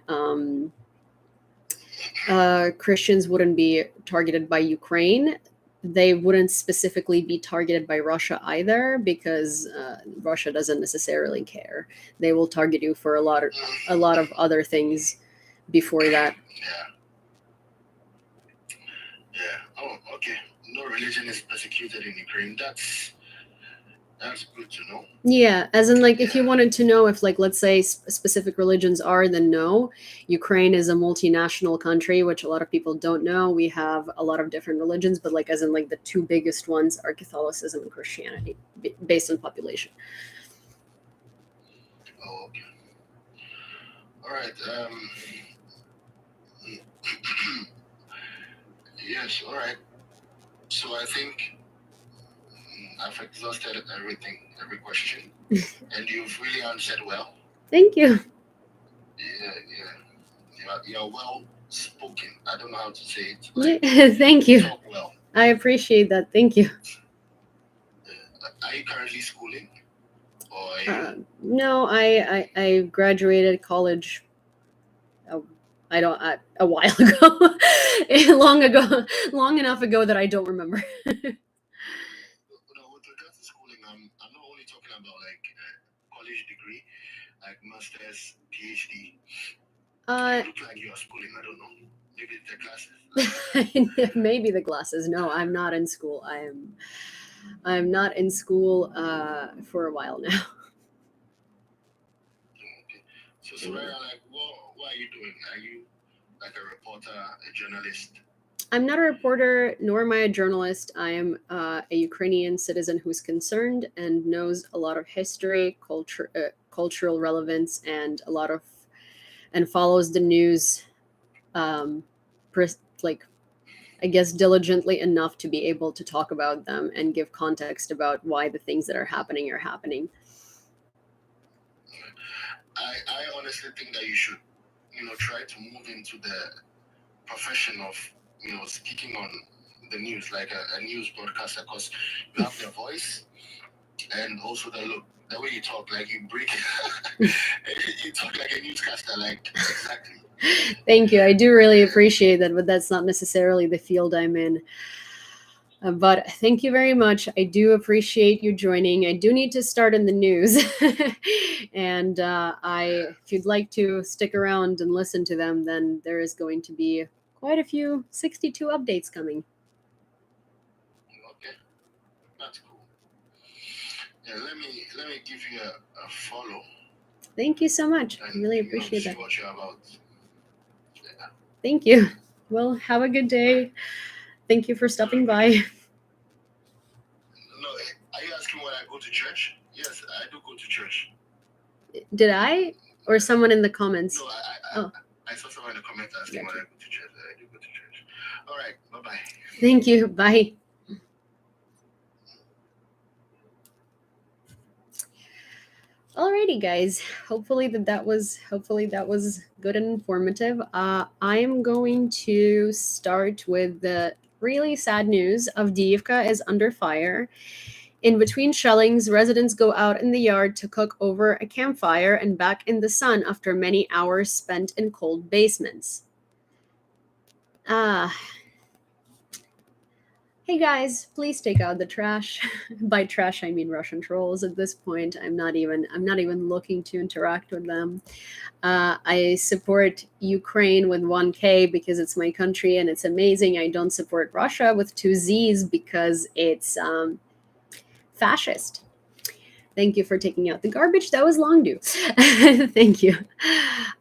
Christians wouldn't be targeted by Ukraine. They wouldn't specifically be targeted by Russia either because Russia doesn't necessarily care. They will target you for a lot of other things before that. Yeah. Oh, okay. No religion is persecuted in Ukraine. That's good to know. Yeah, as in like if you wanted to know if like let's say specific religions are, then no. Ukraine is a multinational country, which a lot of people don't know. We have a lot of different religions, but like as in like the two biggest ones are Catholicism and Christianity based on population. Oh, okay. All right. Yes. All right. So I think I've exhausted everything, every question, and you've really answered well. Thank you. Yeah. You're well spoken. I don't know how to say it. Thank you. Talk well. I appreciate that. Thank you. Are you currently schooling? Or no, I graduated college. A while ago, long enough ago that I don't remember. No, with regards to schooling, I'm not only talking about like college degree, like master's, PhD. You look like you are schooling. I don't know. Maybe it's the classes. Maybe the glasses. No, I'm not in school. I'm not in school for a while now. Okay. So Soraya, like, what are you doing? Are you like a reporter, a journalist? I'm not a reporter, nor am I a journalist. I am a Ukrainian citizen who's concerned and knows a lot of history, cultural relevance, and follows the news, like I guess diligently enough to be able to talk about them and give context about why the things that are happening are happening. I honestly think that you should, try to move into the profession of, speaking on the news, like a news broadcaster, because you have the voice and also the way you talk, like you break, you talk like a newscaster, like exactly. Thank you. I do really appreciate that, but that's not necessarily the field I'm in. But thank you very much. I do appreciate you joining. I do need to start in the news. And if you'd like to stick around and listen to them, then there is going to be quite a few 62 updates coming. Okay, that's cool. Yeah, let me give you a follow. Thank you so much. I really appreciate that. What you're about. Yeah. Thank you. Well, have a good day. Thank you for stopping by. No, are you asking when I go to church? Yes, I do go to church. Did I? Or someone in the comments? No, I saw someone in the comments asking when I go to church. I do go to church. All right. Bye-bye. Thank you. Bye. Alrighty, guys. Hopefully that was good and informative. I am going to start with the really sad news. Avdiivka is under fire. In between shellings, residents go out in the yard to cook over a campfire and back in the sun after many hours spent in cold basements. Hey guys, please take out the trash. By trash I mean Russian trolls. At this point, I'm not even looking to interact with them. I support Ukraine with 1K because it's my country and it's amazing. I don't support Russia with 2 Z's because it's fascist. Thank you for taking out the garbage. That was long due. Thank you.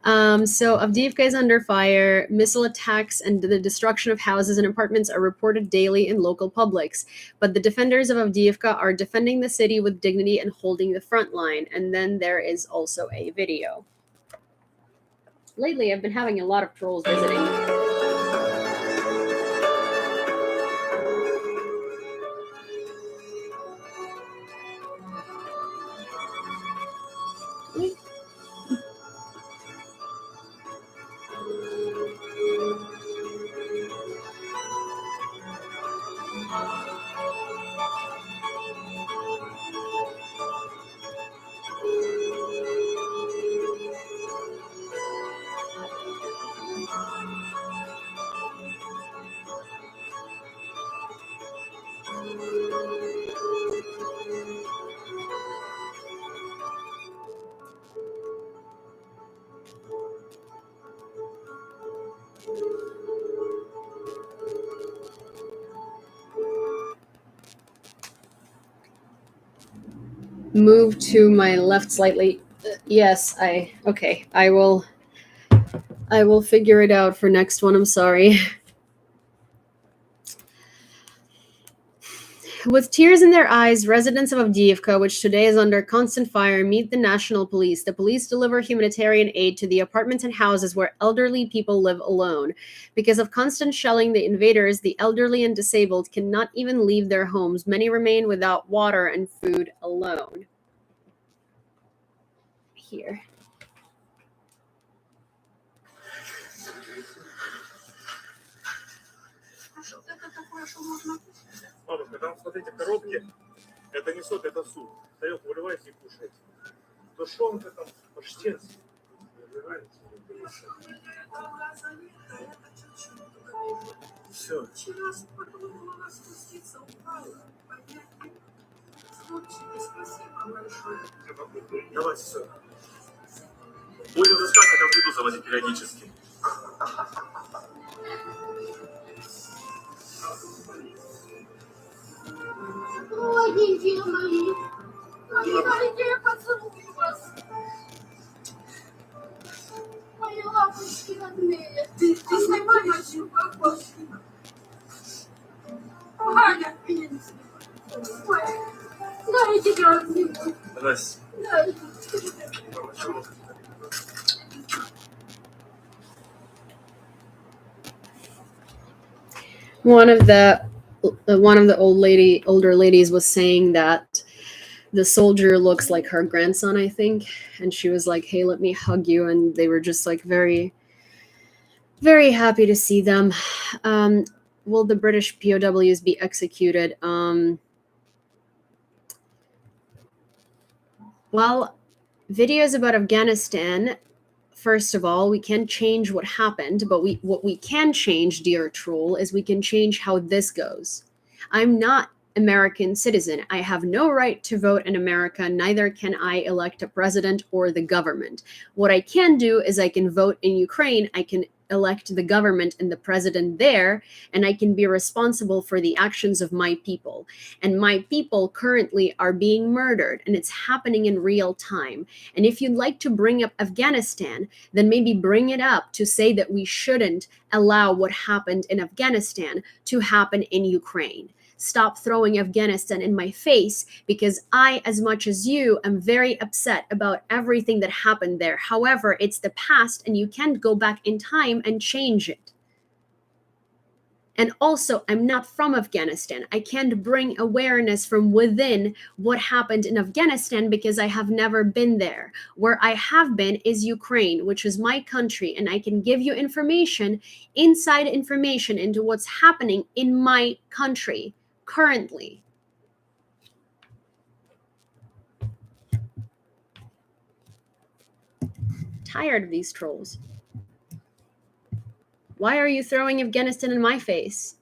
So Avdiivka is under fire. Missile attacks and the destruction of houses and apartments are reported daily in local publics. But the defenders of Avdiivka are defending the city with dignity and holding the front line. And then there is also a video. Lately, I've been having a lot of trolls visiting. Move to my left slightly. Yes, I will figure it out for next one. I'm sorry. With tears in their eyes, residents of Avdiivka, which today is under constant fire, meet the national police. The police deliver humanitarian aid to the apartments and houses where elderly people live alone. Because of constant shelling, the invaders, the elderly and disabled, cannot even leave their homes. Many remain without water and food alone. Here. Бабушка, там, смотрите, коробки. Это не сок, это суп. Тарелку выливайте и кушайте. Тушенка там, паштет. Все. Давайте все. Будем искать, когда буду заводить периодически. Родители мои дорогие, я поцелую вас. Мои лапочки родные, ты снимаешь упаковки. Галя, меня не снимай. Дай тебя обниму. Настя. Дай. One of the older ladies was saying that the soldier looks like her grandson, I think, and she was like, "Hey, let me hug you," and they were just like very, very happy to see them. Will the British POWs be executed? Well, videos about Afghanistan. First of all, we can't change what happened, but what we can change, dear troll, is we can change how this goes. I'm not American citizen. I have no right to vote in America. Neither can I elect a president or the government. What I can do is I can vote in Ukraine. I can elect the government and the president there, and I can be responsible for the actions of my people. And my people currently are being murdered, and it's happening in real time. And if you'd like to bring up Afghanistan, then maybe bring it up to say that we shouldn't allow what happened in Afghanistan to happen in Ukraine. Stop throwing Afghanistan in my face, because I, as much as you, am very upset about everything that happened there. However, it's the past and you can't go back in time and change it. And also, I'm not from Afghanistan. I can't bring awareness from within what happened in Afghanistan because I have never been there. Where I have been is Ukraine, which is my country, and I can give you inside information into what's happening in my country currently. Tired of these trolls. Why are you throwing Afghanistan in my face?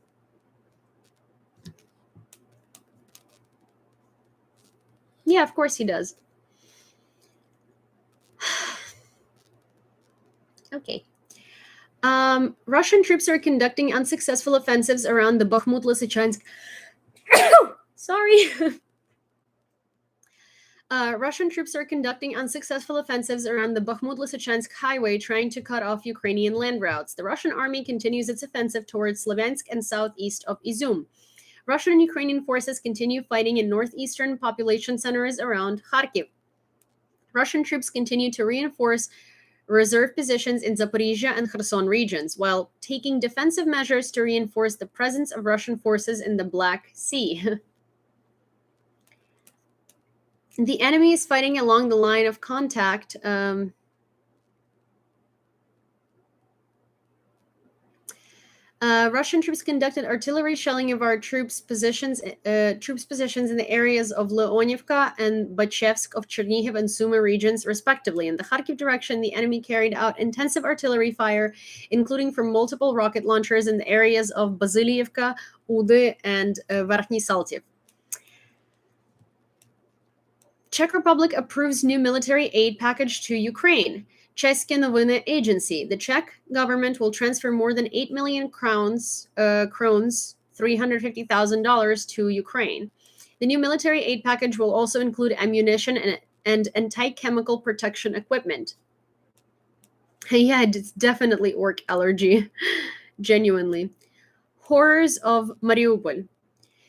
Yeah, of course he does. Okay. Russian troops are conducting unsuccessful offensives around the Bakhmut-Lysychansk. Sorry. Russian troops are conducting unsuccessful offensives around the Bakhmut-Lysychansk highway, trying to cut off Ukrainian land routes. The Russian army continues its offensive towards Slavyansk and southeast of Izum. Russian and Ukrainian forces continue fighting in northeastern population centers around Kharkiv. Russian troops continue to reinforce reserve positions in Zaporizhia and Kherson regions, while taking defensive measures to reinforce the presence of Russian forces in the Black Sea. The enemy is fighting along the line of contact. Russian troops conducted artillery shelling of our troops' positions in the areas of Leonivka and Bachevsk of Chernihiv and Sumy regions, respectively. In the Kharkiv direction, the enemy carried out intensive artillery fire, including from multiple rocket launchers in the areas of Bazyliivka, Udy, and Verkhny Saltiv. Czech Republic approves new military aid package to Ukraine. České noviny agency. The Czech government will transfer more than 8 million krones, $350,000 to Ukraine. The new military aid package will also include ammunition and anti-chemical protection equipment. Yeah, it's definitely orc allergy. Genuinely. Horrors of Mariupol.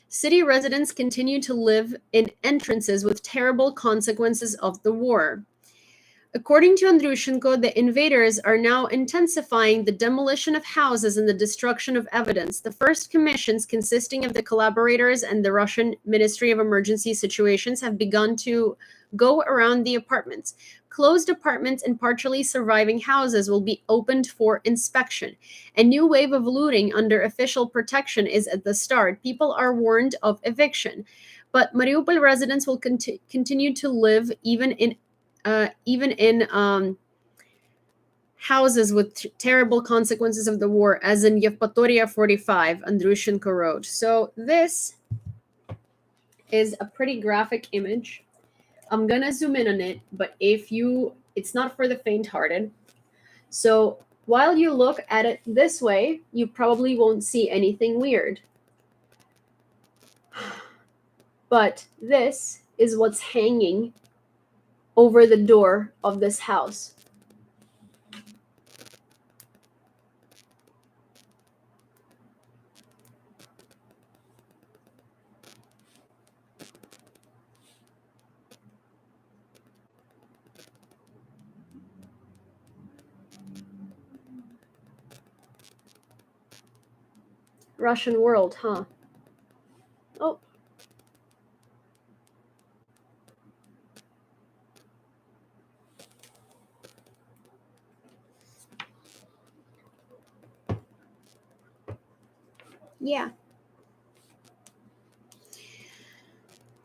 City residents continue to live in entrances with terrible consequences of the war. According to Andrushenko, the invaders are now intensifying the demolition of houses and the destruction of evidence. The first commissions, consisting of the collaborators and the Russian Ministry of Emergency Situations, have begun to go around the apartments. Closed apartments and partially surviving houses will be opened for inspection. A new wave of looting under official protection is at the start. People are warned of eviction. But Mariupol residents will continue to live even in houses with terrible consequences of the war, as in Yevpatoria 45, Andrushenko wrote. So this is a pretty graphic image. I'm gonna zoom in on it, but it's not for the faint-hearted. So while you look at it this way, you probably won't see anything weird. But this is what's hanging over the door of this house. Russian world, huh? Oh. Yeah.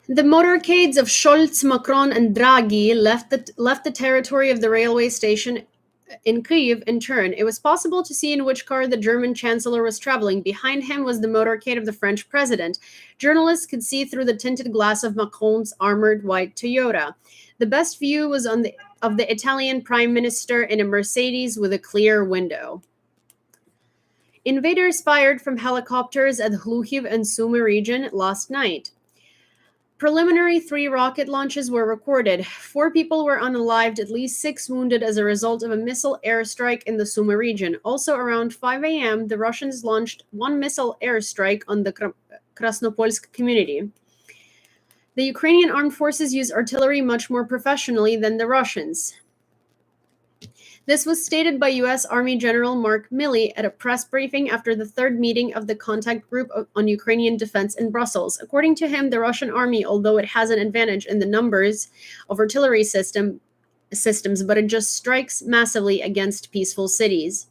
The motorcades of Scholz, Macron, and Draghi left the territory of the railway station in Kyiv in turn. It was possible to see in which car the German chancellor was traveling. Behind him was the motorcade of the French president. Journalists could see through the tinted glass of Macron's armored white Toyota. The best view was of the Italian prime minister in a Mercedes with a clear window. Invaders fired from helicopters at Hluchiv and Sumy region last night. Preliminary 3 rocket launches were recorded. 4 people were unalived, at least 6 wounded as a result of a missile airstrike in the Sumy region. Also around 5 a.m., the Russians launched 1 missile airstrike on the Krasnopolsk community. The Ukrainian armed forces use artillery much more professionally than the Russians. This was stated by U.S. Army General Mark Milley at a press briefing after the third meeting of the contact group on Ukrainian defense in Brussels. According to him, the Russian army, although it has an advantage in the numbers of artillery systems, but it just strikes massively against peaceful cities.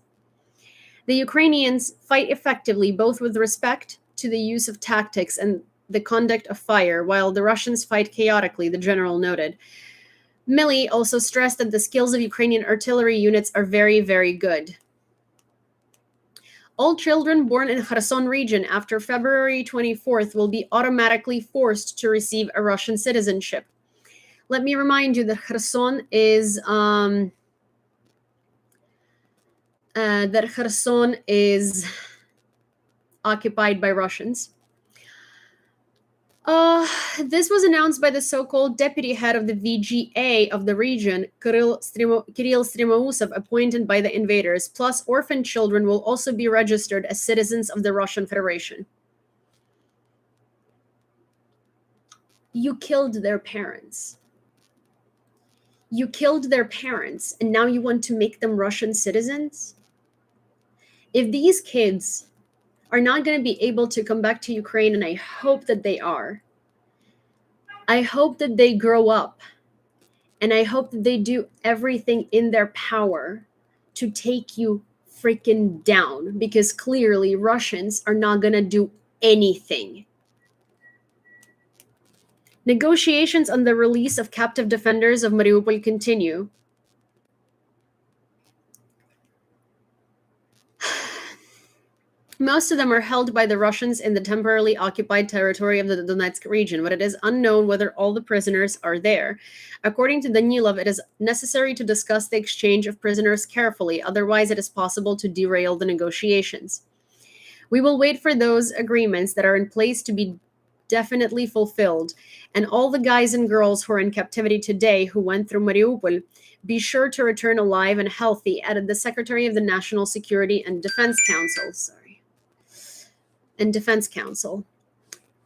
The Ukrainians fight effectively both with respect to the use of tactics and the conduct of fire, while the Russians fight chaotically, the general noted. Milley also stressed that the skills of Ukrainian artillery units are very, very good. All children born in Kherson region after February 24th will be automatically forced to receive a Russian citizenship. Let me remind you that Kherson is occupied by Russians. This was announced by the so-called deputy head of the VGA of the region, Kirill Strimousov, appointed by the invaders. Plus, orphan children will also be registered as citizens of the Russian Federation. You killed their parents. You killed their parents, and now you want to make them Russian citizens? If these kids are not going to be able to come back to Ukraine, and I hope that they are, I hope that they grow up, and I hope that they do everything in their power to take you freaking down, because clearly Russians are not going to do anything. Negotiations on the release of captive defenders of Mariupol continue. Most of them are held by the Russians in the temporarily occupied territory of the Donetsk region, but it is unknown whether all the prisoners are there. According to Danilov, it is necessary to discuss the exchange of prisoners carefully, otherwise it is possible to derail the negotiations. We will wait for those agreements that are in place to be definitely fulfilled, and all the guys and girls who are in captivity today who went through Mariupol, be sure to return alive and healthy, added the Secretary of the National Security and Defense Council.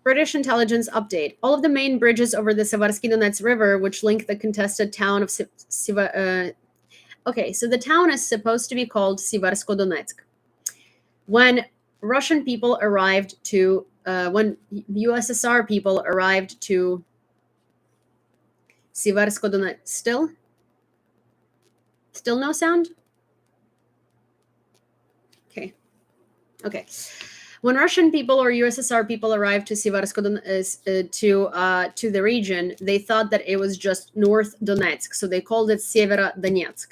British intelligence update. All of the main bridges over the Seversky Donets River, which link the contested town of Okay, so the town is supposed to be called Seversko-Donetsk. When Russian people arrived to, when USSR people arrived to Seversko-Donetsk, still no sound? Okay. When Russian people or USSR people arrived to Seversko-Donetsk, to the region, they thought that it was just North Donetsk, so they called it Severodonetsk.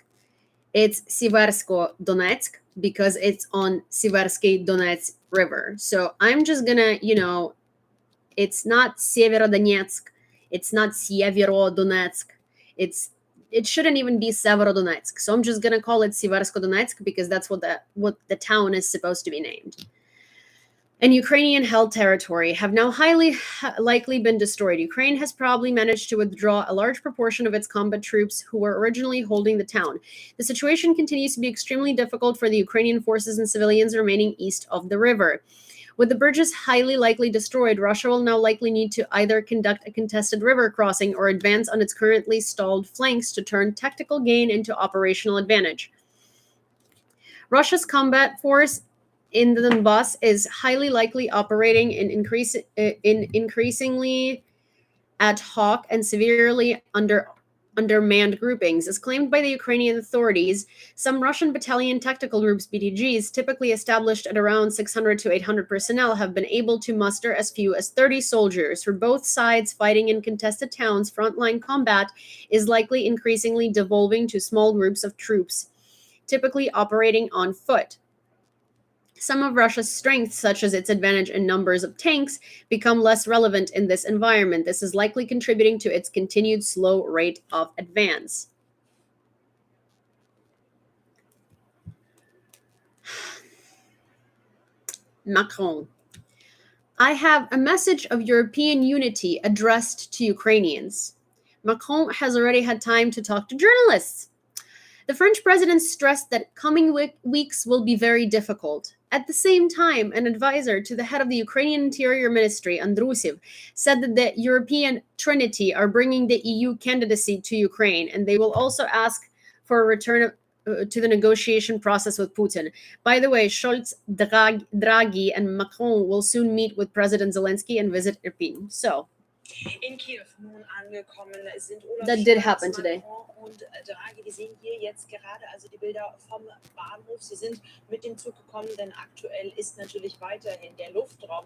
It's Seversko-Donetsk because it's on Seversky Donetsk River. So I'm just gonna, it's not Severodonetsk, it's not Syeverodonetsk, it shouldn't even be Severodonetsk. So I'm just gonna call it Seversko-Donetsk because that's what the town is supposed to be named. And Ukrainian-held territory have now highly likely been destroyed. Ukraine has probably managed to withdraw a large proportion of its combat troops who were originally holding the town. The situation continues to be extremely difficult for the Ukrainian forces and civilians remaining east of the river. With the bridges highly likely destroyed, Russia will now likely need to either conduct a contested river crossing or advance on its currently stalled flanks to turn tactical gain into operational advantage. Russia's combat force in the Donbass is highly likely operating in increasingly ad hoc and severely undermanned groupings. As claimed by the Ukrainian authorities, some Russian battalion tactical groups, BTGs, typically established at around 600 to 800 personnel, have been able to muster as few as 30 soldiers. For both sides fighting in contested towns, frontline combat is likely increasingly devolving to small groups of troops, typically operating on foot. Some of Russia's strengths, such as its advantage in numbers of tanks, become less relevant in this environment. This is likely contributing to its continued slow rate of advance. Macron. I have a message of European unity addressed to Ukrainians. Macron has already had time to talk to journalists. The French president stressed that coming weeks will be very difficult. At the same time, an advisor to the head of the Ukrainian Interior Ministry, Andrusiv, said that the European Trinity are bringing the EU candidacy to Ukraine, and they will also ask for a return to the negotiation process with Putin. By the way, Scholz, Draghi, and Macron will soon meet with President Zelensky and visit Irpin. So in Kiew nun angekommen sind Olaf that did Scholz, happen today. Macron und Draghi. Wir sehen hier jetzt gerade also die Bilder vom Bahnhof. Sie sind mit dem Zug gekommen, denn aktuell ist natürlich weiterhin der Luftraum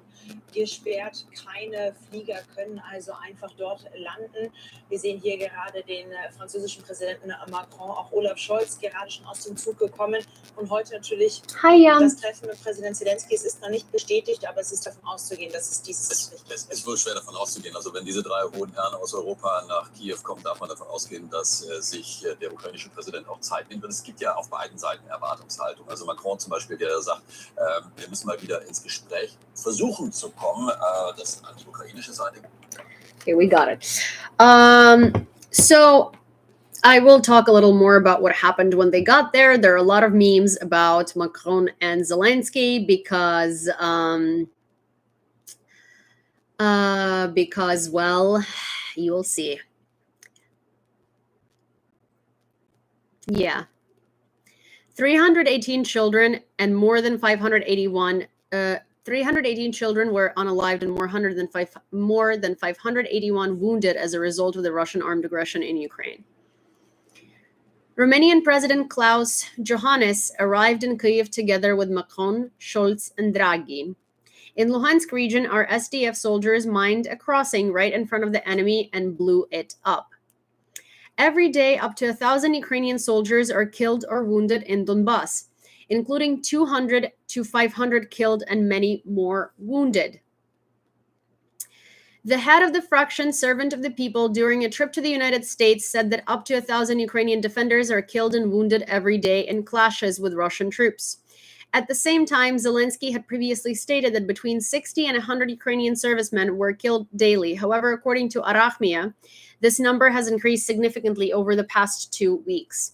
gesperrt. Keine Flieger können also einfach dort landen. Wir sehen hier gerade den französischen Präsidenten Macron, auch Olaf Scholz gerade schon aus dem Zug gekommen. Und heute natürlich das Treffen mit Präsident Zelensky. Es ist noch nicht bestätigt, aber es ist davon auszugehen, dass es dieses Es ist wohl schwer davon auszugehen. Also wenn diese drei hohen Herren aus Europa nach Kiew kommen, darf man davon ausgehen, dass sich der ukrainische Präsident auch Zeit nimmt. Und es gibt ja auf beiden Seiten Erwartungshaltung. Also Macron zum Beispiel, der sagt, wir müssen mal wieder ins Gespräch versuchen zu kommen. Das an die ukrainische Seite. Okay, we got it. So I will talk a little more about what happened when they got there. There are a lot of memes about Macron and Zelensky because well, you will see. Yeah. 318 children and more than 318 children were unalived and more than 581 wounded as a result of the Russian armed aggression in Ukraine. Romanian President Klaus Iohannis arrived in Kyiv together with Macron, Scholz, and Draghi. In Luhansk region, our SDF soldiers mined a crossing right in front of the enemy and blew it up. Every day, up to 1,000 Ukrainian soldiers are killed or wounded in Donbass, including 200 to 500 killed and many more wounded. The head of the fraction Servant of the People during a trip to the United States said that up to 1,000 Ukrainian defenders are killed and wounded every day in clashes with Russian troops. At the same time, Zelensky had previously stated that between 60 and 100 Ukrainian servicemen were killed daily. However, according to Arachmia, this number has increased significantly over the past 2 weeks.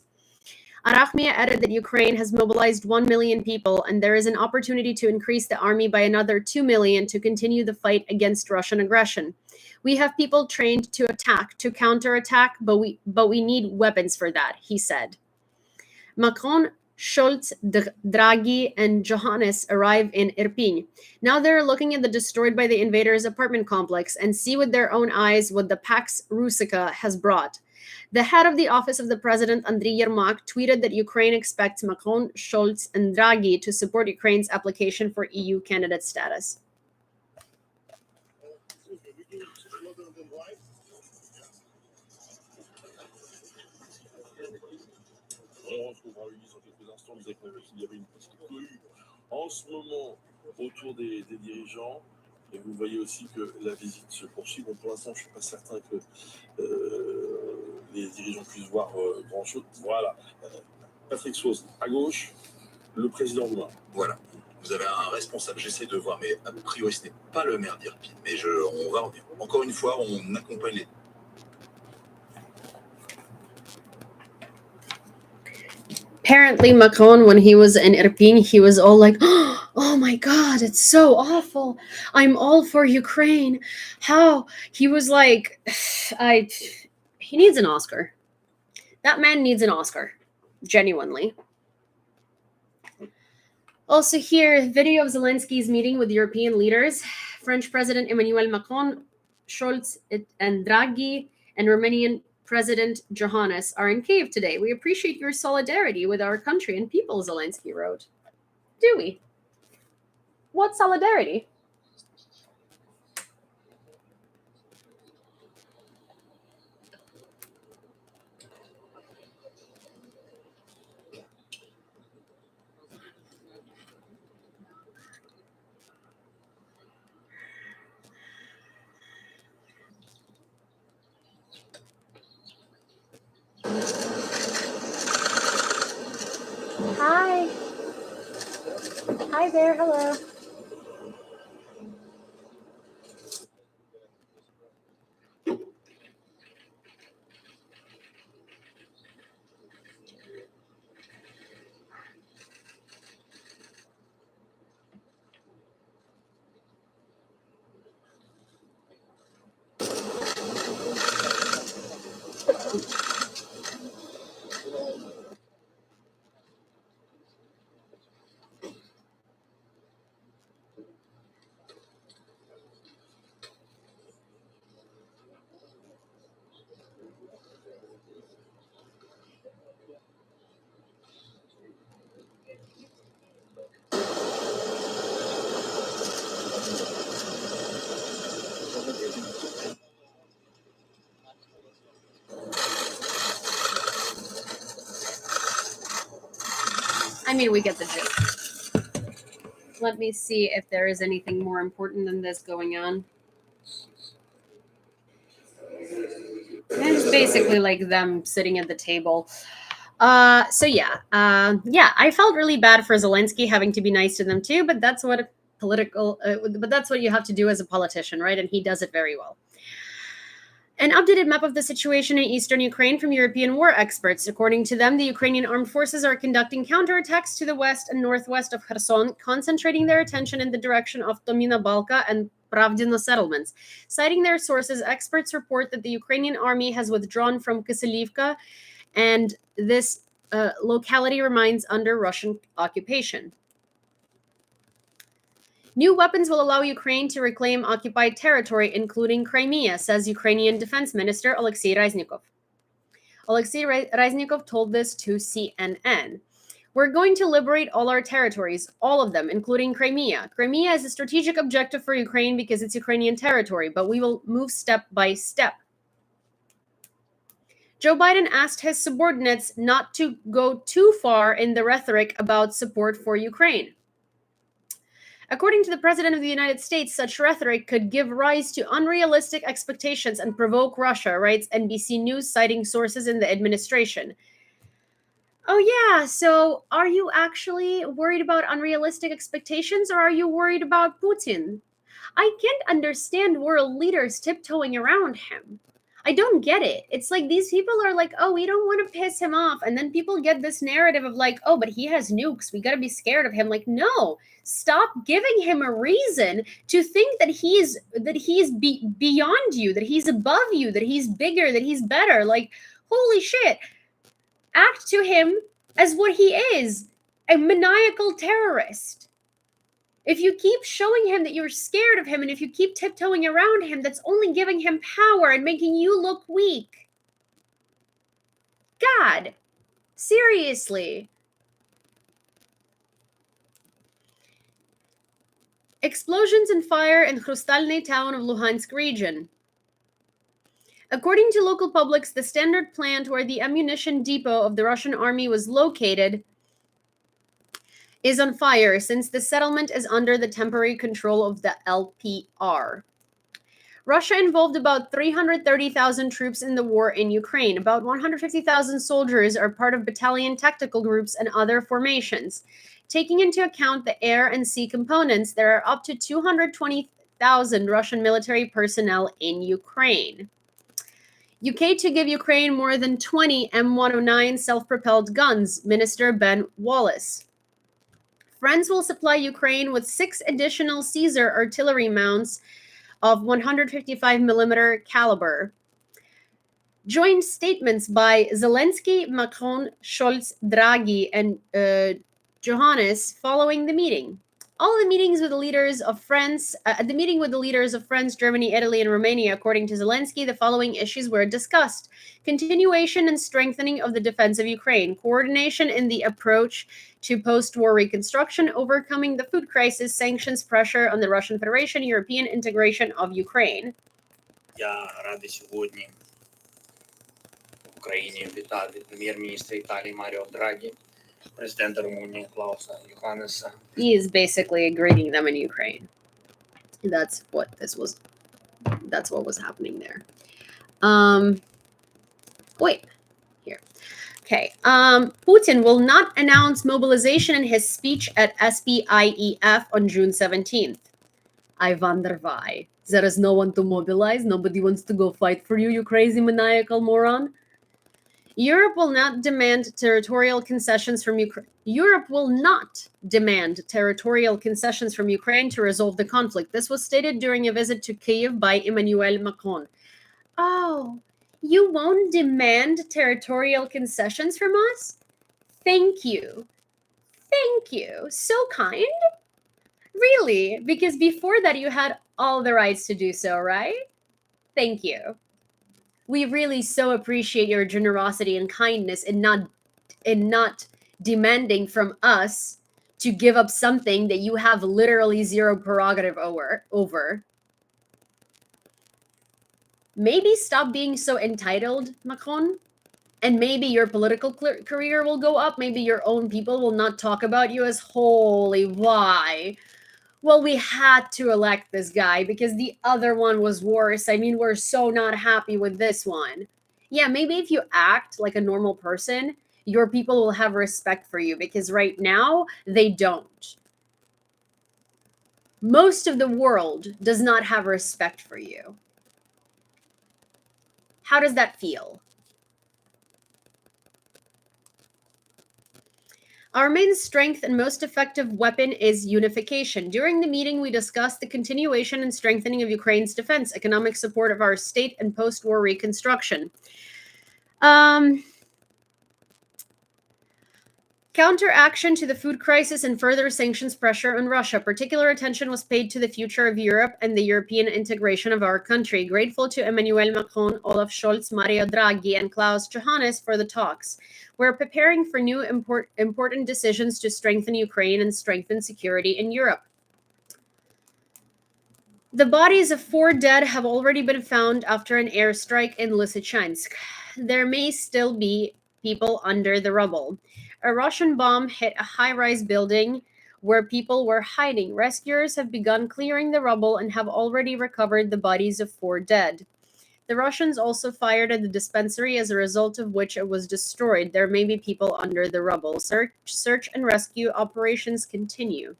Arachmia added that Ukraine has mobilized 1 million people, and there is an opportunity to increase the army by another 2 million to continue the fight against Russian aggression. We have people trained to attack, to counterattack, but we need weapons for that, he said. Macron, Scholz, Draghi, and Iohannis arrive in Irpin. Now they're looking at the destroyed by the invaders apartment complex and see with their own eyes what the Pax Russica has brought. The head of the office of the president, Andriy Yermak, tweeted that Ukraine expects Macron, Scholz, and Draghi to support Ukraine's application for EU candidate status. On retrouvera Ulysse dans quelques instants. Vous avez compris qu'il y avait une petite cohue en ce moment autour des dirigeants. Et vous voyez aussi que la visite se poursuit. Bon, pour l'instant, je ne suis pas certain que les dirigeants puissent voir grand-chose. Voilà. Patrick Sauce, à gauche, le président roumain. Voilà. Vous avez un responsable, j'essaie de voir, mais a priori, ce n'est pas le maire d'Irpin. Mais on va revenir. Encore une fois, on accompagne les... Apparently, Macron, when he was in Irpin, he was all like, oh my God, it's so awful. I'm all for Ukraine. How? He was like, he needs an Oscar. That man needs an Oscar. Genuinely. Also here, video of Zelensky's meeting with European leaders. French President Emmanuel Macron, Scholz, and Draghi, and Romanian President Iohannis are in Kyiv today. We appreciate your solidarity with our country and people, Zelensky wrote. Do we? What solidarity? Hi. Hi there. Hello. I mean, we get the gist. Let me see if there is anything more important than this going on. It's basically like them sitting at the table. Yeah, I felt really bad for Zelensky having to be nice to them too, but that's what but that's what you have to do as a politician, right? And he does it very well. An updated map of the situation in eastern Ukraine from European war experts. According to them, the Ukrainian armed forces are conducting counterattacks to the west and northwest of Kherson, concentrating their attention in the direction of Tomina Balka and Pravdino settlements. Citing their sources, experts report that the Ukrainian army has withdrawn from Kiselivka, and this locality remains under Russian occupation. New weapons will allow Ukraine to reclaim occupied territory, including Crimea, says Ukrainian Defense Minister Alexei Reznikov. Alexei Reznikov told this to CNN. We're going to liberate all our territories, all of them, including Crimea. Crimea is a strategic objective for Ukraine because it's Ukrainian territory, but we will move step by step. Joe Biden asked his subordinates not to go too far in the rhetoric about support for Ukraine. According to the President of the United States, such rhetoric could give rise to unrealistic expectations and provoke Russia, writes NBC News, citing sources in the administration. Oh yeah, so are you actually worried about unrealistic expectations, or are you worried about Putin? I can't understand world leaders tiptoeing around him. I don't get it. It's like these people are like, oh, we don't want to piss him off. And then people get this narrative of like, oh, but he has nukes. We got to be scared of him. Like, no, stop giving him a reason to think that he's beyond you, that he's above you, that he's bigger, that he's better. Like, holy shit. Act to him as what he is, a maniacal terrorist. If you keep showing him that you're scared of him, and if you keep tiptoeing around him, that's only giving him power and making you look weak. God, seriously. Explosions and fire in Krustalny town of Luhansk region. According to local publics, the standard plant where the ammunition depot of the Russian army was located is on fire since the settlement is under the temporary control of the LPR. Russia involved about 330,000 troops in the war in Ukraine. About 150,000 soldiers are part of battalion tactical groups and other formations. Taking into account the air and sea components, there are up to 220,000 Russian military personnel in Ukraine. UK to give Ukraine more than 20 M109 self-propelled guns, Minister Ben Wallace. France will supply Ukraine with 6 additional Caesar artillery mounts of 155mm caliber. Joint statements by Zelensky, Macron, Scholz, Draghi, and Johannes following the meeting. All the meetings with the leaders of France, at the meeting with the leaders of France, Germany, Italy, and Romania, according to Zelensky, the following issues were discussed: continuation and strengthening of the defense of Ukraine, coordination in the approach to post-war reconstruction, overcoming the food crisis, sanctions pressure on the Russian Federation, European integration of Ukraine. Я радий сьогодні в Україні вітати прем'єр-міністра Італії Маріо Драгі, президента Румунії Клауса Йоханнеса. He is basically greeting them in Ukraine. That's what was happening there. Here. Okay. Putin will not announce mobilization in his speech at SPIEF on June 17th. I wonder why. There is no one to mobilize. Nobody wants to go fight for you, you crazy maniacal moron. Europe will not demand territorial concessions from Ukraine. Europe will not demand territorial concessions from Ukraine to resolve the conflict. This was stated during a visit to Kyiv by Emmanuel Macron. Oh, you won't demand territorial concessions from us? Thank you. Thank you. So kind. Really? Because before that you had all the rights to do so, right? Thank you. We really so appreciate your generosity and kindness in not demanding from us to give up something that you have literally zero prerogative over. Maybe stop being so entitled, Macron, And maybe your political career will go up. Maybe your own people will not talk about you as holy. Why? Well, we had to elect this guy because the other one was worse. I mean, we're so not happy with this one. Yeah, maybe if you act like a normal person, your people will have respect for you because right now they don't. Most of the world does not have respect for you. How does that feel? Our main strength and most effective weapon is unification. During the meeting, we discussed the continuation and strengthening of Ukraine's defense, economic support of our state, and post-war reconstruction. Counteraction to the food crisis and further sanctions pressure on Russia. Particular attention was paid to the future of Europe and the European integration of our country. Grateful to Emmanuel Macron, Olaf Scholz, Mario Draghi, and Klaus Johannes for the talks. We're preparing for new important decisions to strengthen Ukraine and strengthen security in Europe. The bodies of 4 dead have already been found after an airstrike in Lysychansk. There may still be people under the rubble. A Russian bomb hit a high-rise building where people were hiding. Rescuers have begun clearing the rubble and have already recovered the bodies of 4 dead. The Russians also fired at the dispensary, as a result of which it was destroyed. There may be people under the rubble. Search and rescue operations continue.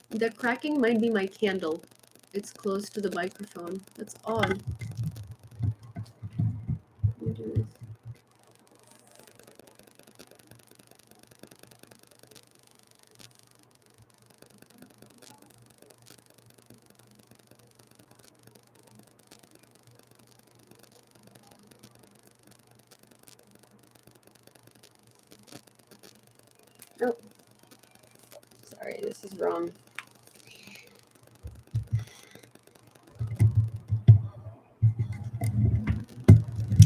The cracking might be my candle. It's close to the microphone. That's odd. Let me do this. Oh, sorry, this is wrong.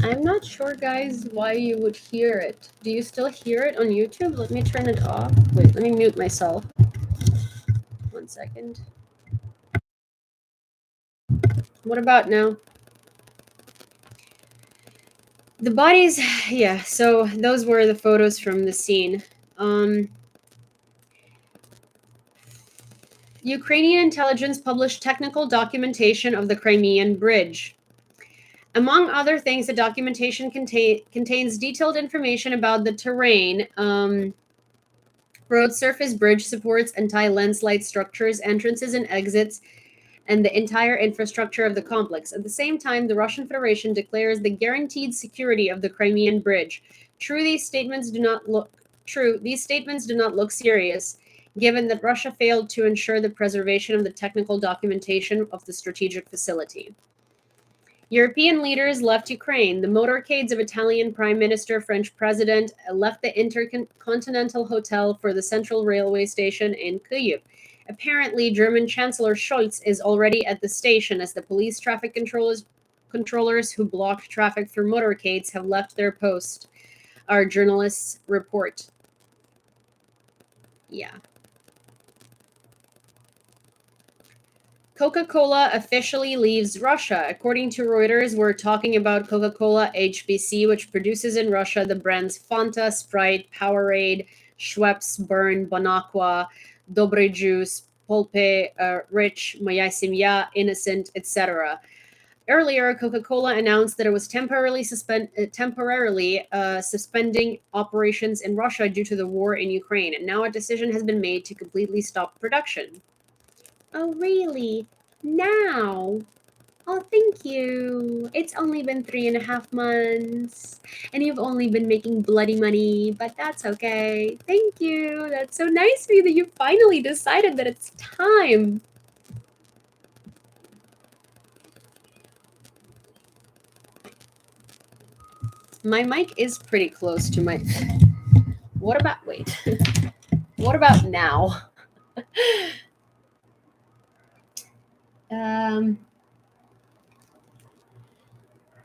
I'm not sure, guys, why you would hear it. Do you still hear it on YouTube? Let me turn it off. Wait, let me mute myself. 1 second. What about now? The bodies, yeah, so those were the photos from the scene. Ukrainian intelligence published technical documentation of the Crimean Bridge. Among other things, the documentation contains detailed information about the terrain, road surface, bridge supports, anti-landslide structures, entrances and exits, and the entire infrastructure of the complex. At the same time, the Russian Federation declares the guaranteed security of the Crimean Bridge. These statements do not look serious, given that Russia failed to ensure the preservation of the technical documentation of the strategic facility. European leaders left Ukraine. The motorcades of Italian Prime Minister, French President left the Intercontinental Hotel for the Central Railway Station in Kyiv. Apparently, German Chancellor Scholz is already at the station, as the police traffic controllers who blocked traffic through motorcades have left their post. Our journalists report. Yeah. Coca-Cola officially leaves Russia. According to Reuters, we're talking about Coca-Cola HBC, which produces in Russia the brands Fanta, Sprite, Powerade, Schweppes, Burn, Bonaqua, Dobry Juice, Polpe, Rich, Moya Semya, Innocent, etc. Earlier, Coca-Cola announced that it was temporarily suspending operations in Russia due to the war in Ukraine, and now a decision has been made to completely stop production. Oh, really? Now? Oh, thank you. It's only been 3.5 months, and you've only been making bloody money, but that's okay. Thank you. That's so nice of you that you finally decided that it's time. My mic is pretty close to my... What about... Wait. What about now?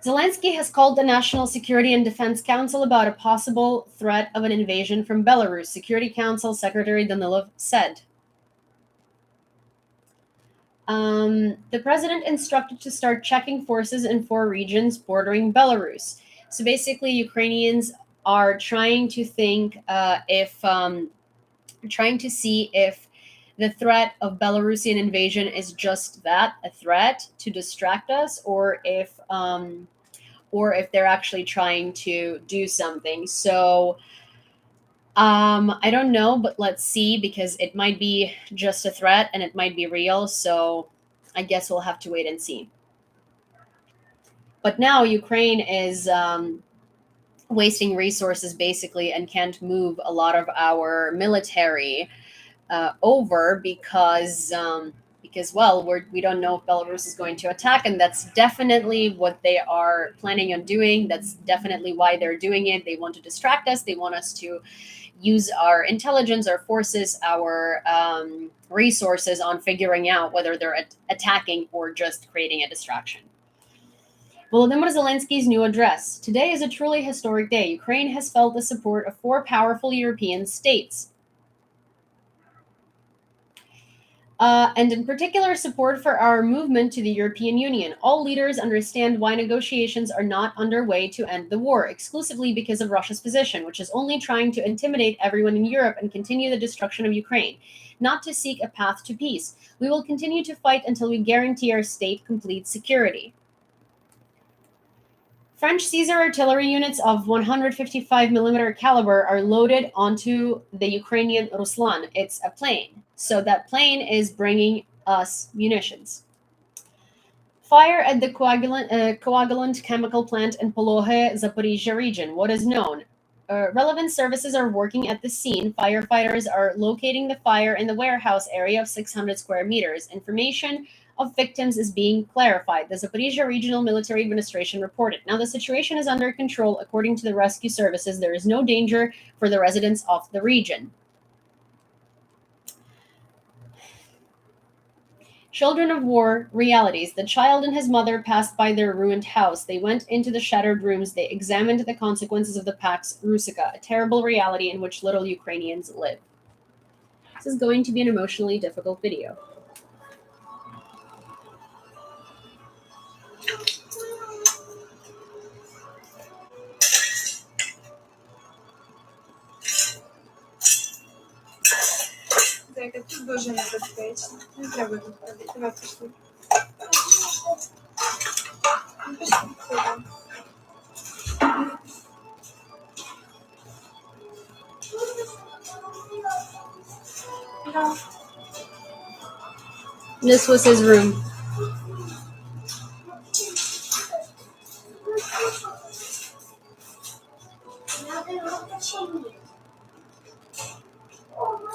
Zelensky has called the National Security and Defense Council about a possible threat of an invasion from Belarus, Security Council Secretary Danilov said. The president instructed to start checking forces in 4 regions bordering Belarus. So basically, Ukrainians are trying to think trying to see if the threat of Belarusian invasion is just that, a threat to distract us, or if they're actually trying to do something. So I don't know, but let's see, because it might be just a threat and it might be real. So I guess we'll have to wait and see. But now Ukraine is wasting resources basically and can't move a lot of our military over because well, we don't know if Belarus is going to attack, and that's definitely what they are planning on doing. That's definitely why they're doing it. They want to distract us. They want us to use our intelligence, our forces, our resources on figuring out whether they're attacking or just creating a distraction. Volodymyr Zelensky's new address. Today is a truly historic day. Ukraine has felt the support of 4 powerful European states. And in particular, support for our movement to the European Union. All leaders understand why negotiations are not underway to end the war, exclusively because of Russia's position, which is only trying to intimidate everyone in Europe and continue the destruction of Ukraine, not to seek a path to peace. We will continue to fight until we guarantee our state complete security. French Caesar artillery units of 155mm caliber are loaded onto the Ukrainian Ruslan. It's a plane. So that plane is bringing us munitions. Fire at the coagulant chemical plant in Polohe, Zaporizhia region. What is known? Relevant services are working at the scene. Firefighters are locating the fire in the warehouse area of 600 square meters. Information of victims is being clarified, the Zaporizhia Regional Military Administration reported. Now, the situation is under control. According to the rescue services, there is no danger for the residents of the region. Children of War realities. The child and his mother passed by their ruined house. They went into the shattered rooms. They examined the consequences of the Pax Russica, a terrible reality in which little Ukrainians live. This is going to be an emotionally difficult video. Так, а тут дуже небезпечно. Не треба тут ходити. Давай пішли. Пішли. This was his room.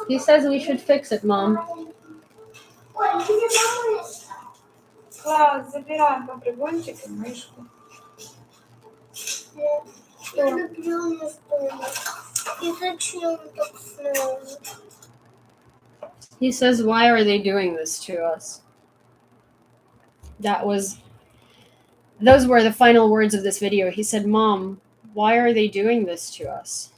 He says we should fix it, Mom. Класс, забираем попрыгончик и мышку. Я люблю настольник. И зачем так снова? He says, why are they doing this to us? Those were the final words of this video. He said, Mom, why are they doing this to us?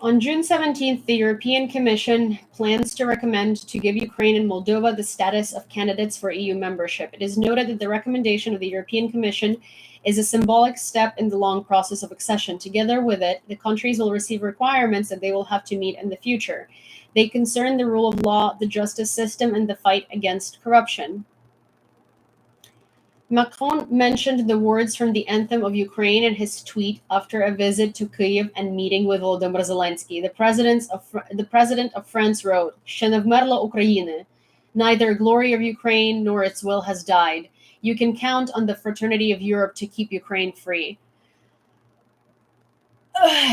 On June 17th, the European Commission plans to recommend to give Ukraine and Moldova the status of candidates for EU membership. It is noted that the recommendation of the European Commission is a symbolic step in the long process of accession. Together with it, the countries will receive requirements that they will have to meet in the future. They concern the rule of law, the justice system, and the fight against corruption. Macron mentioned the words from the anthem of Ukraine in his tweet after a visit to Kyiv and meeting with Volodymyr Zelensky. The president of France wrote, "Ще не вмерла України. Neither glory of Ukraine nor its will has died. You can count on the fraternity of Europe to keep Ukraine free."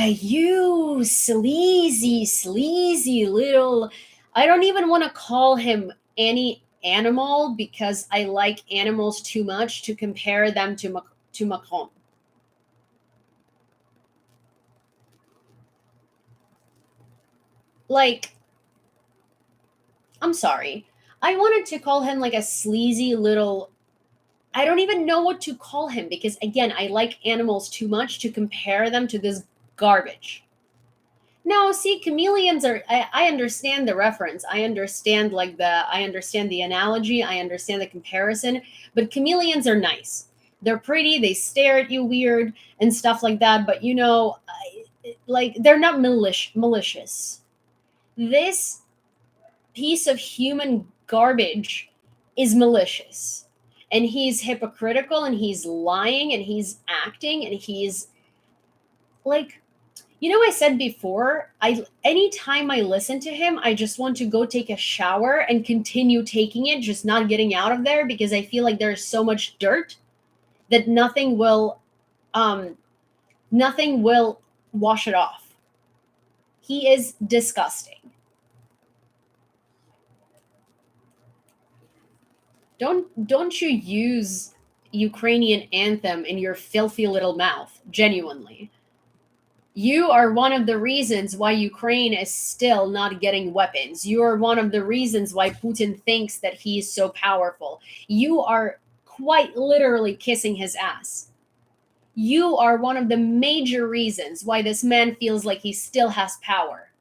You sleazy little... I don't even want to call him any animal because I like animals too much to compare them to Macron. like, I'm sorry. I wanted to call him like a sleazy little. I don't even know what to call him because, again, I like animals too much to compare them to this garbage. No, see, chameleons are. I understand the reference. I understand I understand the analogy. I understand the comparison. But chameleons are nice. They're pretty. They stare at you weird and stuff like that. But like they're not malicious. This piece of human garbage is malicious, and he's hypocritical, and he's lying, and he's acting, and he's like, I said before, anytime I listen to him, I just want to go take a shower and continue taking it, just not getting out of there, because I feel like there's so much dirt that nothing will wash it off. He is disgusting. Don't you use Ukrainian anthem in your filthy little mouth, genuinely. You are one of the reasons why Ukraine is still not getting weapons. You are one of the reasons why Putin thinks that he is so powerful. You are quite literally kissing his ass. You are one of the major reasons why this man feels like he still has power.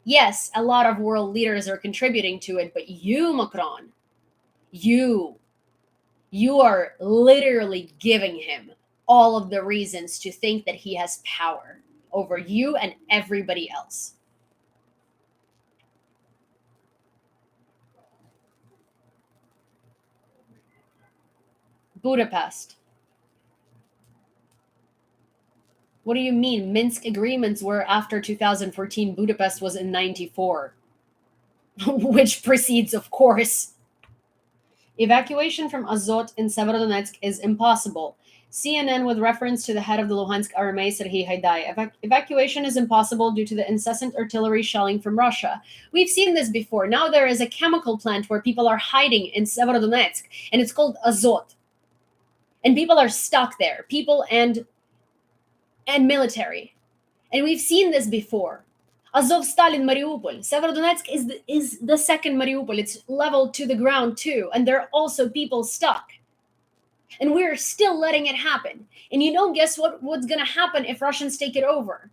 Yes, a lot of world leaders are contributing to it, but you, Macron, you are literally giving him all of the reasons to think that he has power over you and everybody else. Budapest. What do you mean? Minsk agreements were after 2014. Budapest was in 94, which precedes, of course. Evacuation from Azot in Severodonetsk is impossible. CNN, with reference to the head of the Luhansk army, Serhiy Haidai, evacuation is impossible due to the incessant artillery shelling from Russia. We've seen this before. Now there is a chemical plant where people are hiding in Severodonetsk, and it's called Azot. And people are stuck there, people and military. And we've seen this before. Azovstal in Mariupol. Severodonetsk is the second Mariupol. It's leveled to the ground too, and there are also people stuck. And we're still letting it happen. And guess what's going to happen if Russians take it over?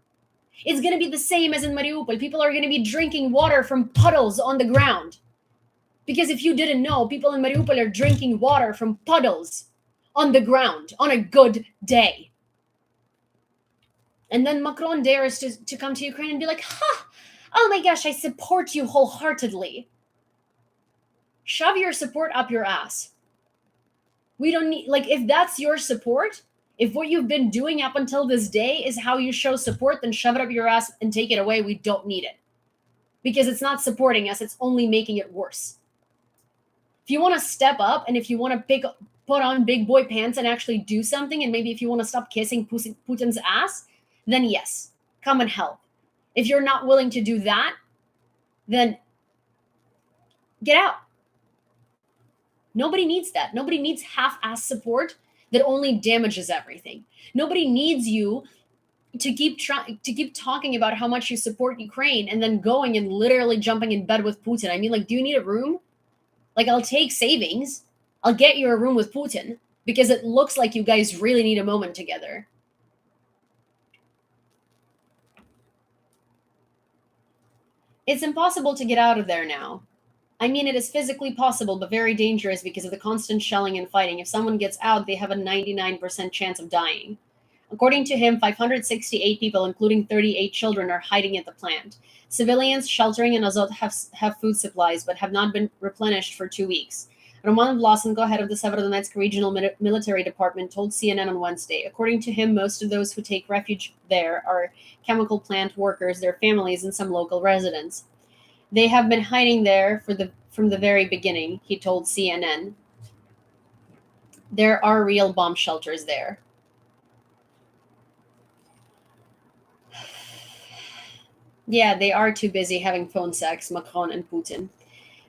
It's going to be the same as in Mariupol. People are going to be drinking water from puddles on the ground. Because if you didn't know, people in Mariupol are drinking water from puddles on the ground on a good day. And then Macron dares to come to Ukraine and be like, oh my gosh, I support you wholeheartedly. Shove your support up your ass. We don't need, if that's your support, if what you've been doing up until this day is how you show support, then shove it up your ass and take it away. We don't need it. Because it's not supporting us, it's only making it worse. If you want to step up, and if you want to put on big boy pants and actually do something, and maybe if you want to stop kissing Putin's ass, then yes, come and help. If you're not willing to do that, then get out. Nobody needs that. Nobody needs half-ass support that only damages everything. Nobody needs you to keep talking about how much you support Ukraine and then going and literally jumping in bed with Putin. I mean, do you need a room? I'll take savings. I'll get you a room with Putin because it looks like you guys really need a moment together. It's impossible to get out of there now. I mean, it is physically possible, but very dangerous because of the constant shelling and fighting. If someone gets out, they have a 99% chance of dying. According to him, 568 people, including 38 children, are hiding at the plant. Civilians sheltering in Azot have food supplies, but have not been replenished for 2 weeks. Roman Vlasenko, head of the Severodonetsk Regional Military Department, told CNN on Wednesday. According to him, most of those who take refuge there are chemical plant workers, their families, and some local residents. They have been hiding there from the very beginning, he told CNN. There are real bomb shelters there. Yeah, they are too busy having phone sex, Macron and Putin.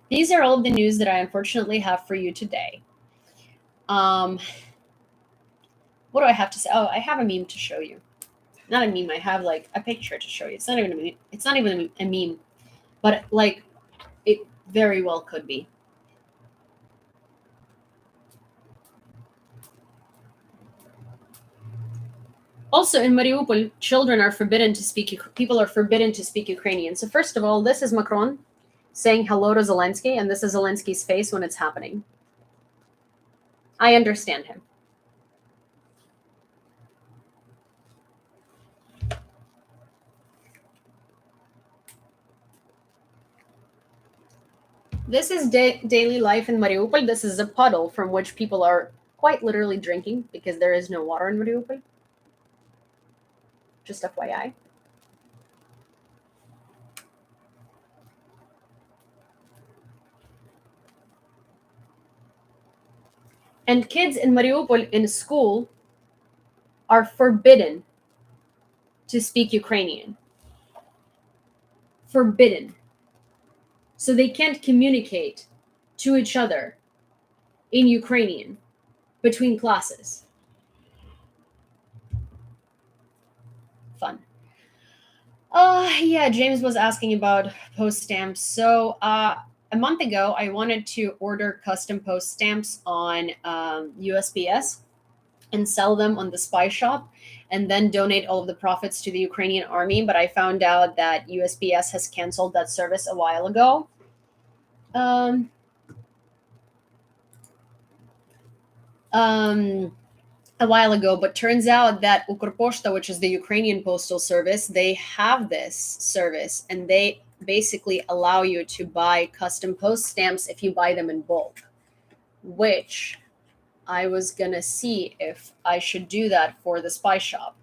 These are all of the news that I unfortunately have for you today. What do I have to say? Oh, I have a meme to show you. Not a meme, I have a picture to show you. It's not even a meme. but like it very well could be. Also, in Mariupol, children are forbidden to speak. People are forbidden to speak Ukrainian. So first of all, this is Macron saying hello to Zelensky, and this is Zelensky's face when it's happening. I understand him. This is daily life in Mariupol. This is a puddle from which people are quite literally drinking because there is no water in Mariupol. Just FYI. And kids in Mariupol in school are forbidden to speak Ukrainian. Forbidden. So they can't communicate to each other in Ukrainian between classes. Fun. Yeah, James was asking about post stamps. So a month ago, I wanted to order custom post stamps on USPS and sell them on the Spy Shop and then donate all of the profits to the Ukrainian army. But I found out that USPS has canceled that service a while ago. A while ago, but turns out that Ukrposhta, which is the Ukrainian postal service, they have this service and they basically allow you to buy custom post stamps if you buy them in bulk, which I was gonna see if I should do that for the Spy Shop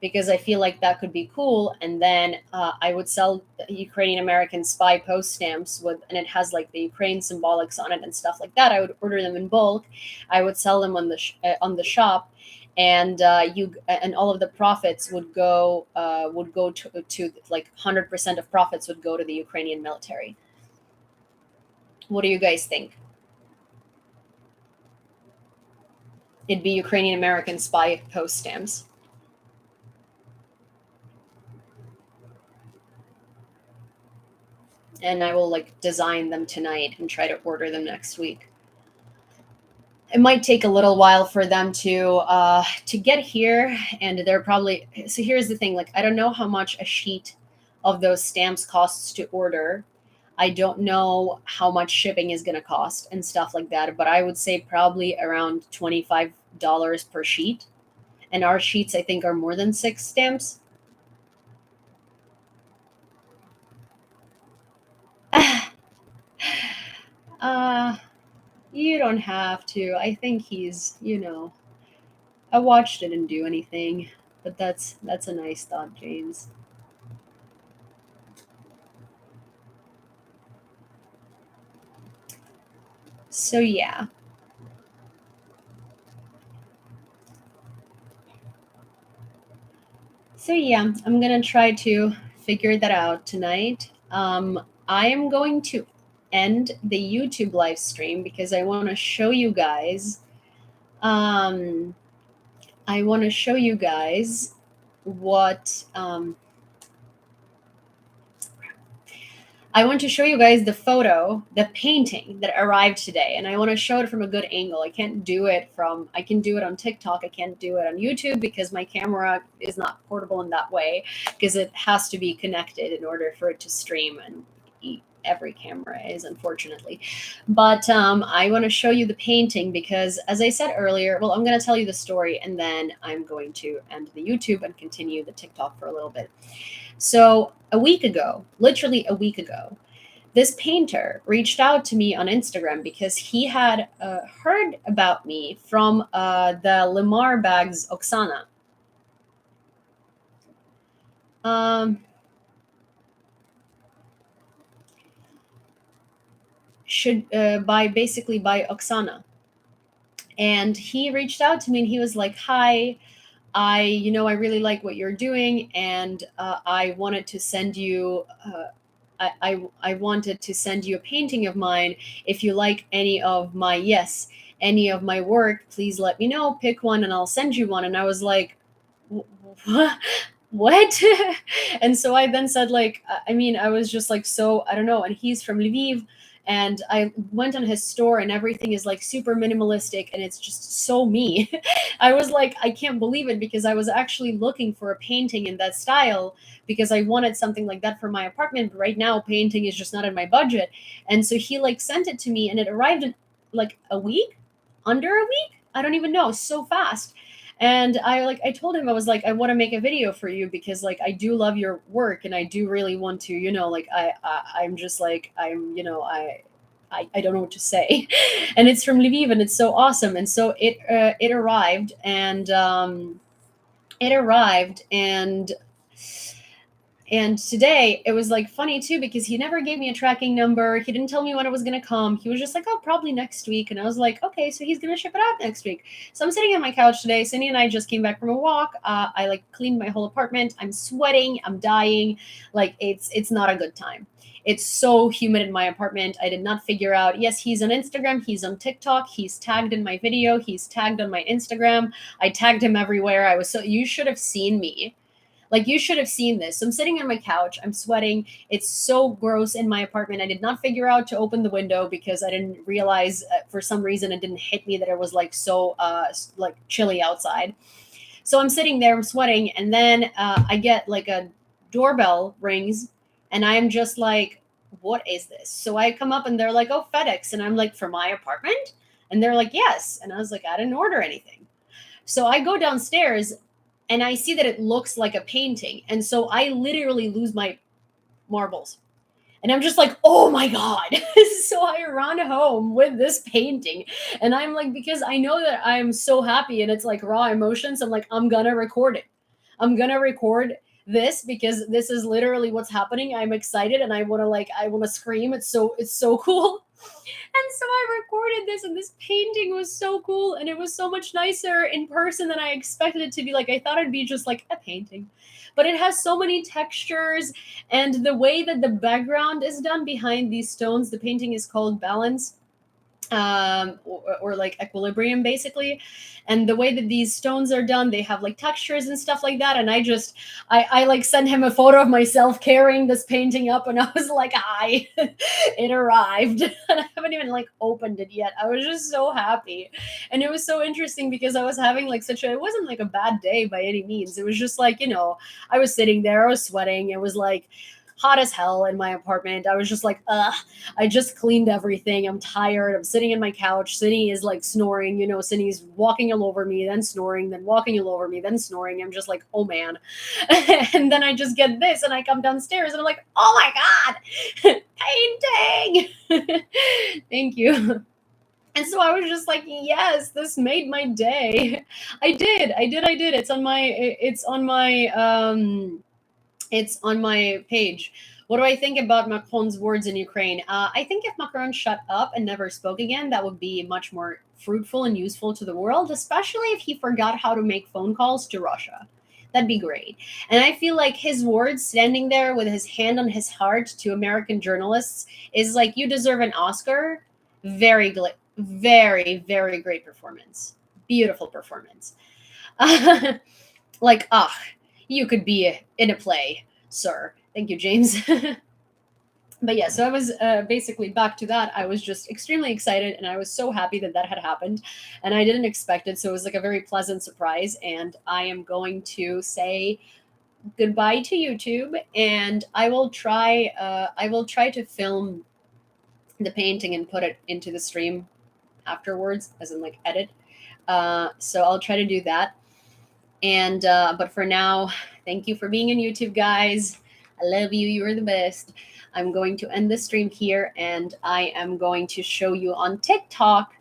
because I feel like that could be cool. And then I would sell Ukrainian American spy post stamps and it has like the Ukraine symbolics on it and stuff like that. I would order them in bulk. I would sell them on the shop, and all of the profits would go to like 100% of profits would go to the Ukrainian military. What do you guys think? It'd be Ukrainian American spy post stamps. And I will like design them tonight and try to order them next week. It might take a little while for them to get here, and they're probably. So here's the thing: like I don't know how much a sheet of those stamps costs to order. I don't know how much shipping is going to cost and stuff like that, but I would say probably around $25 per sheet. And our sheets, I think, are more than 6 stamps. You don't have to. I think he's, I watched it didn't do anything, but that's a nice thought, James. So yeah. I'm gonna try to figure that out tonight. I am going to end the YouTube live stream because I want to show you guys. I want to show you guys what. I want to show you guys the photo, the painting that arrived today, and I want to show it from a good angle. I can do it on TikTok. I can't do it on YouTube because my camera is not portable in that way because it has to be connected in order for it to stream, and every camera is, unfortunately. But I want to show you the painting because, as I said earlier, I'm going to tell you the story and then I'm going to end the YouTube and continue the TikTok for a little bit. So literally a week ago, this painter reached out to me on Instagram because he had heard about me from the Limar Bags Oksana. By Oksana. And he reached out to me and he was like, hi, I really like what you're doing, and I wanted to send you I wanted to send you a painting of mine. If you like any of my work, please let me know, pick one and I'll send you one. And I was like, what? what? And so I then said, like, I mean, I was just like, so I don't know. And he's from Lviv. And I went on his store, and everything is like super minimalistic, and it's just so me. I was like, I can't believe it, because I was actually looking for a painting in that style because I wanted something like that for my apartment. But right now, painting is just not in my budget. And so he like sent it to me, and it arrived in like a week, under a week. I don't even know, so fast. And I told him, I was like, I want to make a video for you because like I do love your work, and I do really want to, like I'm just like I'm, I don't know what to say. And it's from Lviv, and it's so awesome. And so it arrived, and and today it was like funny too, because he never gave me a tracking number. He didn't tell me when it was going to come. He was just like, oh, probably next week. And I was like, okay, so he's going to ship it out next week. So I'm sitting on my couch today. Cindy and I just came back from a walk. I like cleaned my whole apartment. I'm sweating. I'm dying. Like it's not a good time. It's so humid in my apartment. I did not figure out. Yes, he's on Instagram. He's on TikTok. He's tagged in my video. He's tagged on my Instagram. I tagged him everywhere. You should have seen me. Like, you should have seen this. So I'm sitting on my couch. I'm sweating. It's so gross in my apartment. I did not figure out to open the window because I didn't realize for some reason it didn't hit me that it was like so like chilly outside. So I'm sitting there, I'm sweating, and then I get like a doorbell rings, and I'm just like, what is this? So I come up, and they're like, oh, FedEx. And I'm like, for my apartment? And they're like, yes. And I was like, I didn't order anything. So I go downstairs, and I see that it looks like a painting. And so I literally lose my marbles. And I'm just like, oh my God. So I run home with this painting. And I'm like, because I know that I'm so happy, and it's like raw emotions. I'm like, I'm going to record it. I'm going to record this because this is literally what's happening. I'm excited, and I want to scream. It's so cool. And so I recorded this, and this painting was so cool, and it was so much nicer in person than I expected it to be. Like, I thought it'd be just like a painting, but it has so many textures, and the way that the background is done behind these stones, the painting is called Balance, or like Equilibrium, basically. And the way that these stones are done, they have like textures and stuff like that. And I like sent him a photo of myself carrying this painting up, and I was like, hi, it arrived. And I haven't even like opened it yet. I was just so happy. And it was so interesting because I was having like it wasn't like a bad day by any means. It was just like, I was sitting there, I was sweating. It was like hot as hell in my apartment. I was just like, I just cleaned everything. I'm tired. I'm sitting in my couch. Cindy is like snoring, Cindy's walking all over me, then snoring, then walking all over me, then snoring. I'm just like, oh man. And then I just get this, and I come downstairs, and I'm like, oh my God, painting. Thank you. And so I was just like, yes, this made my day. I did. It's on my page. What do I think about Macron's words in Ukraine? I think if Macron shut up and never spoke again, that would be much more fruitful and useful to the world, especially if he forgot how to make phone calls to Russia. That'd be great. And I feel like his words, standing there with his hand on his heart to American journalists, is like, you deserve an Oscar. Very, very, very great performance. Beautiful performance. Like, you could be in a play, sir. Thank you, James. But yeah, so I was basically back to that. I was just extremely excited, and I was so happy that had happened, and I didn't expect it. So it was like a very pleasant surprise, and I am going to say goodbye to YouTube, and I will try to film the painting and put it into the stream afterwards, as in like edit. So I'll try to do that. And but for now, thank you for being on YouTube, guys. I love you. You're the best. I'm going to end the stream here, and I am going to show you on TikTok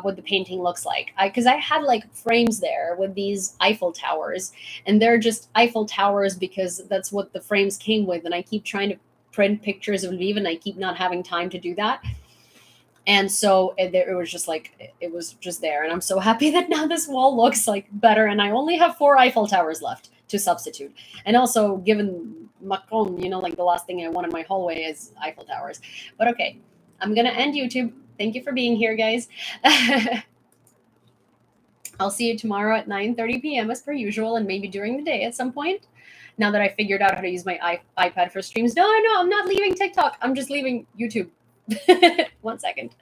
what the painting looks like. Because I had like frames there with these Eiffel Towers, and they're just Eiffel Towers because that's what the frames came with. And I keep trying to print pictures of Lviv, and I keep not having time to do that. And so it was just like, it was just there. And I'm so happy that now this wall looks like better. And I only have 4 Eiffel Towers left to substitute. And also, given Macron, like the last thing I want in my hallway is Eiffel Towers. But okay, I'm going to end YouTube. Thank you for being here, guys. I'll see you tomorrow at 9:30 p.m. as per usual, and maybe during the day at some point. Now that I figured out how to use my iPad for streams. No, I'm not leaving TikTok. I'm just leaving YouTube. 1 second.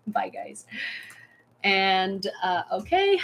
Bye, guys. And okay.